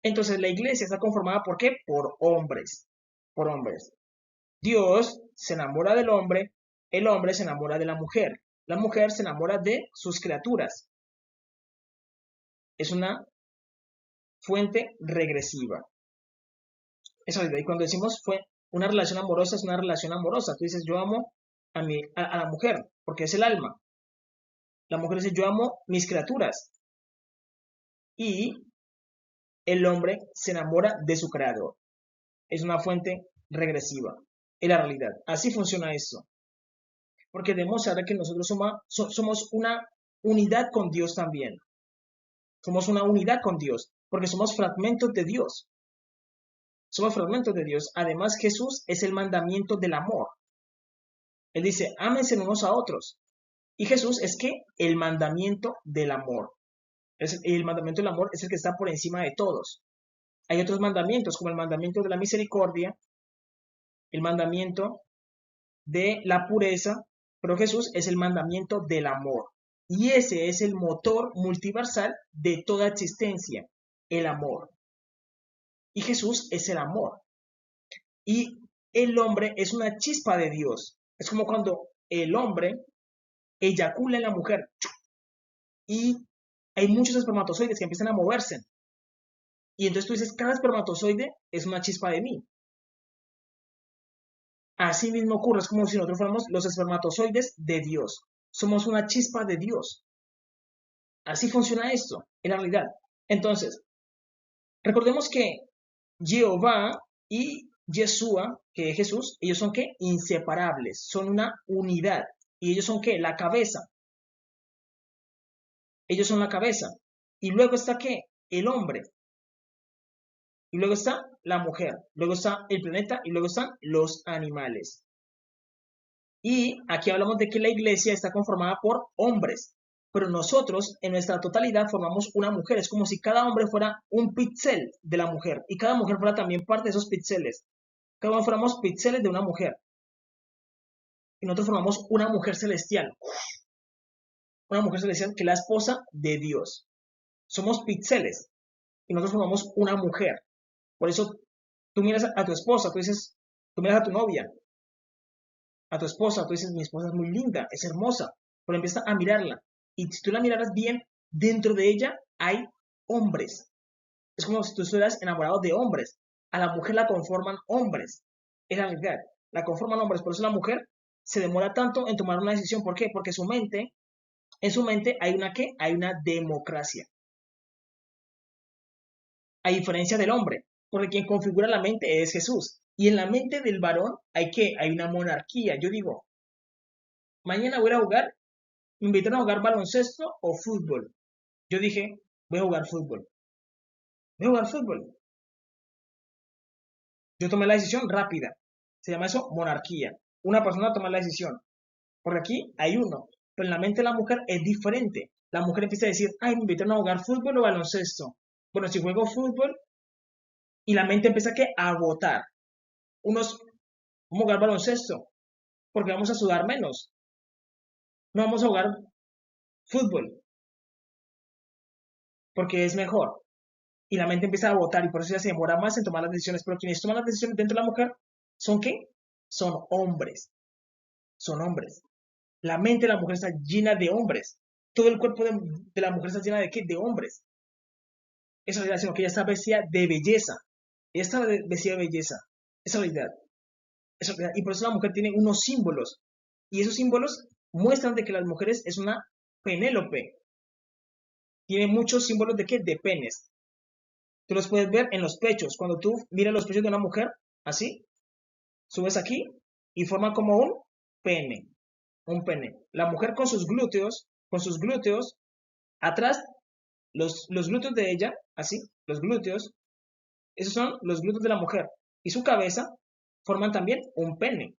Entonces la iglesia está conformada ¿por qué? Por hombres. Dios se enamora del hombre, el hombre se enamora de la mujer se enamora de sus criaturas. Es una fuente regresiva. Eso es, y cuando decimos fue una relación amorosa, es una relación amorosa. Tú dices, yo amo a la mujer, porque es el alma. La mujer dice, yo amo mis criaturas. Y el hombre se enamora de su creador. Es una fuente regresiva. Es la realidad. Así funciona esto. Porque debemos saber que nosotros somos una unidad con Dios también. Somos una unidad con Dios, porque somos fragmentos de Dios. Además, Jesús es el mandamiento del amor. Él dice, ámense unos a otros. Y Jesús es que el mandamiento del amor. El mandamiento del amor es el que está por encima de todos. Hay otros mandamientos, como el mandamiento de la misericordia, el mandamiento de la pureza, pero Jesús es el mandamiento del amor. Y ese es el motor multiversal de toda existencia, el amor. Y Jesús es el amor. Y el hombre es una chispa de Dios. Es como cuando el hombre eyacula en la mujer y hay muchos espermatozoides que empiezan a moverse. Y entonces tú dices, cada espermatozoide es una chispa de mí. Así mismo ocurre, es como si nosotros fuéramos los espermatozoides de Dios. Somos una chispa de Dios. Así funciona esto, en la realidad. Entonces, recordemos que Jehová y Yeshua, que es Jesús, ellos son ¿qué? Inseparables, son una unidad. ¿Y ellos son qué? La cabeza. Ellos son la cabeza. Y luego está ¿qué? El hombre. Y luego está la mujer. Luego está el planeta y luego están los animales. Y aquí hablamos de que la iglesia está conformada por hombres. Pero nosotros, en nuestra totalidad, formamos una mujer. Es como si cada hombre fuera un píxel de la mujer. Y cada mujer fuera también parte de esos píxeles. Cada uno formamos píxeles de una mujer. Y nosotros formamos una mujer celestial. Una mujer celestial que es la esposa de Dios. Somos píxeles. Y nosotros formamos una mujer. Por eso tú miras a tu esposa, tú miras a tu novia, a tu esposa, tú dices, mi esposa es muy linda, es hermosa. Pero empiezas a mirarla. Y si tú la miraras bien, dentro de ella hay hombres. Es como si tú estuvieras enamorado de hombres. A la mujer la conforman hombres. Es la realidad. La conforman hombres. Por eso la mujer se demora tanto en tomar una decisión. ¿Por qué? Porque en su mente hay una ¿qué? Hay una democracia. A diferencia del hombre, porque quien configura la mente es Jesús. Y en la mente del varón hay ¿qué? Hay una monarquía. Yo digo, mañana voy a jugar, me invitaron a jugar baloncesto o fútbol. Yo dije, voy a jugar fútbol. Voy a jugar fútbol. Yo tomé la decisión rápida. Se llama eso monarquía. Una persona toma la decisión. Porque aquí hay uno. Pero en la mente de la mujer es diferente. La mujer empieza a decir, ay, me invitaron a jugar fútbol o baloncesto. Bueno, si juego fútbol, y la mente empieza a votar. Unos, vamos a jugar baloncesto, porque vamos a sudar menos. No vamos a jugar fútbol, porque es mejor. Y la mente empieza a votar y por eso ya se demora más en tomar las decisiones. Pero quienes toman las decisiones dentro de la mujer, ¿son qué? Son hombres. Son hombres. La mente de la mujer está llena de hombres. Todo el cuerpo de la mujer está llena de qué? De hombres. Esa realidad, sino que ella está vestida de belleza. Ella está vestida de belleza. Esa realidad. Esa realidad. Y por eso la mujer tiene unos símbolos. Y esos símbolos muestran de que las mujeres es una Penélope. Tiene muchos símbolos de qué? De penes. Tú los puedes ver en los pechos. Cuando tú miras los pechos de una mujer, así, subes aquí y forma como un pene. Un pene. La mujer con sus glúteos, atrás, los glúteos de ella, así, los glúteos, esos son los glúteos de la mujer. Y su cabeza forman también un pene.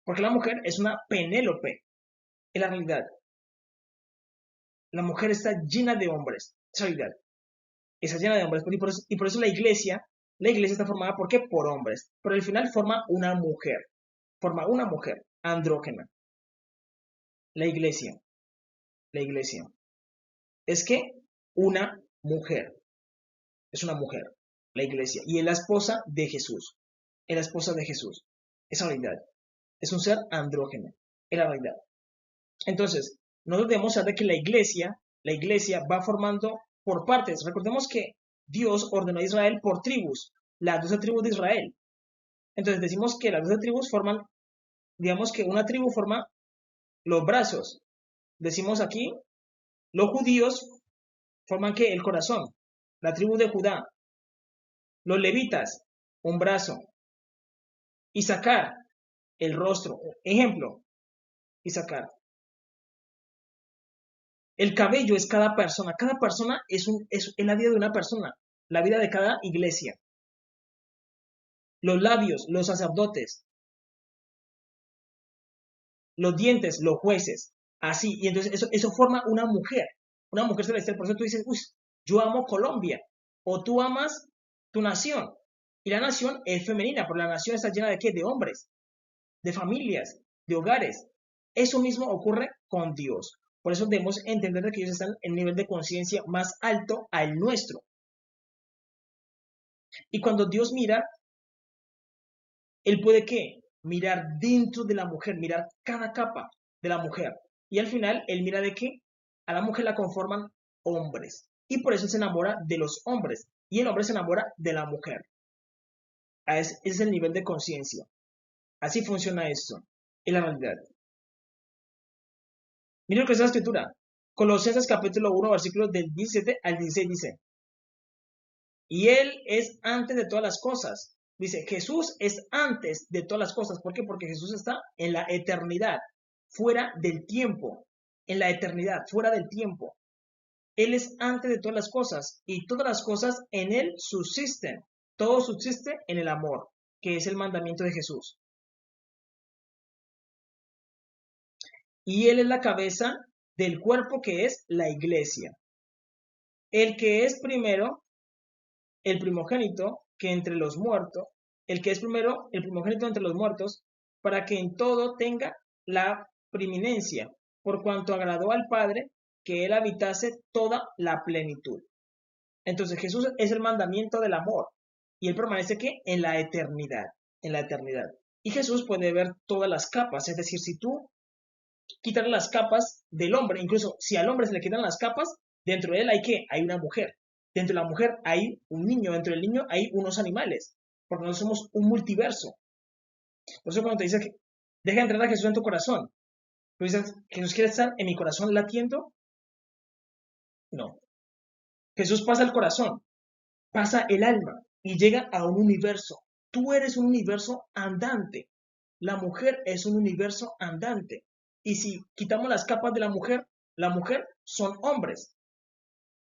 Porque la mujer es una Penélope. En la realidad, la mujer está llena de hombres. Esa realidad. Está llena de hombres. Y por eso la iglesia está formada, ¿por qué? Por hombres. Pero al final forma una mujer. Forma una mujer andrógena. La iglesia. La iglesia. Es que una mujer. Es una mujer. La iglesia. Y es la esposa de Jesús. Es la esposa de Jesús. Esa realidad. Es un ser andrógeno. Es la realidad. Entonces, nosotros debemos saber que la iglesia va formando por partes. Recordemos que Dios ordenó a Israel por tribus, las 12 tribus de Israel. Entonces decimos que las 12 tribus forman, digamos que una tribu forma los brazos. Decimos aquí, los judíos forman que el corazón, la tribu de Judá, los levitas, un brazo, Isaacar, el rostro. Ejemplo, Isaacar. El cabello es cada persona es la vida de una persona, la vida de cada iglesia. Los labios, los sacerdotes, los dientes, los jueces, así. Y entonces eso forma una mujer celestial. Por eso tú dices, uy, yo amo Colombia, o tú amas tu nación. Y la nación es femenina, pero la nación está llena de ¿qué? De hombres, de familias, de hogares. Eso mismo ocurre con Dios. Por eso debemos entender que ellos están en nivel de conciencia más alto al nuestro. Y cuando Dios mira, Él puede ¿qué? Mirar dentro de la mujer, mirar cada capa de la mujer. Y al final, Él mira de qué? A la mujer la conforman hombres. Y por eso se enamora de los hombres. Y el hombre se enamora de la mujer. Ese es el nivel de conciencia. Así funciona esto. En la realidad. Mira lo que es la escritura. Colosenses capítulo 1, versículos del 17 al 16 dice. Y Él es antes de todas las cosas. Dice, Jesús es antes de todas las cosas. ¿Por qué? Porque Jesús está en la eternidad, fuera del tiempo. En la eternidad, fuera del tiempo. Él es antes de todas las cosas y todas las cosas en Él subsisten. Todo subsiste en el amor, que es el mandamiento de Jesús. Y Él es la cabeza del cuerpo que es la iglesia. El que es primero, el primogénito que entre los muertos, el que es primero, el primogénito entre los muertos, para que en todo tenga la preeminencia, por cuanto agradó al Padre que Él habitase toda la plenitud. Entonces Jesús es el mandamiento del amor y Él permanece ¿qué? En la eternidad, en la eternidad. Y Jesús puede ver todas las capas, es decir, si tú quitas las capas del hombre, incluso si al hombre se le quitan las capas, dentro de él hay ¿qué? Hay una mujer. Dentro de la mujer hay un niño, dentro del niño hay unos animales, porque nosotros somos un multiverso. Por eso cuando te dice Deja entrar a Jesús en tu corazón. ¿Tú dices, Jesús quiere estar en mi corazón latiendo? No. Jesús pasa el corazón, pasa el alma y llega a un universo. Tú eres un universo andante. La mujer es un universo andante. Y si quitamos las capas de la mujer son hombres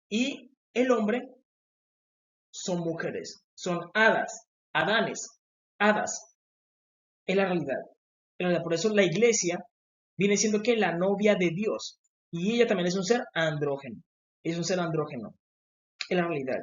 y el hombre son mujeres, son hadas, adanes, hadas. Es la realidad. Por eso la iglesia viene siendo que la novia de Dios. Y ella también es un ser andrógeno. Es un ser andrógeno. Es la realidad.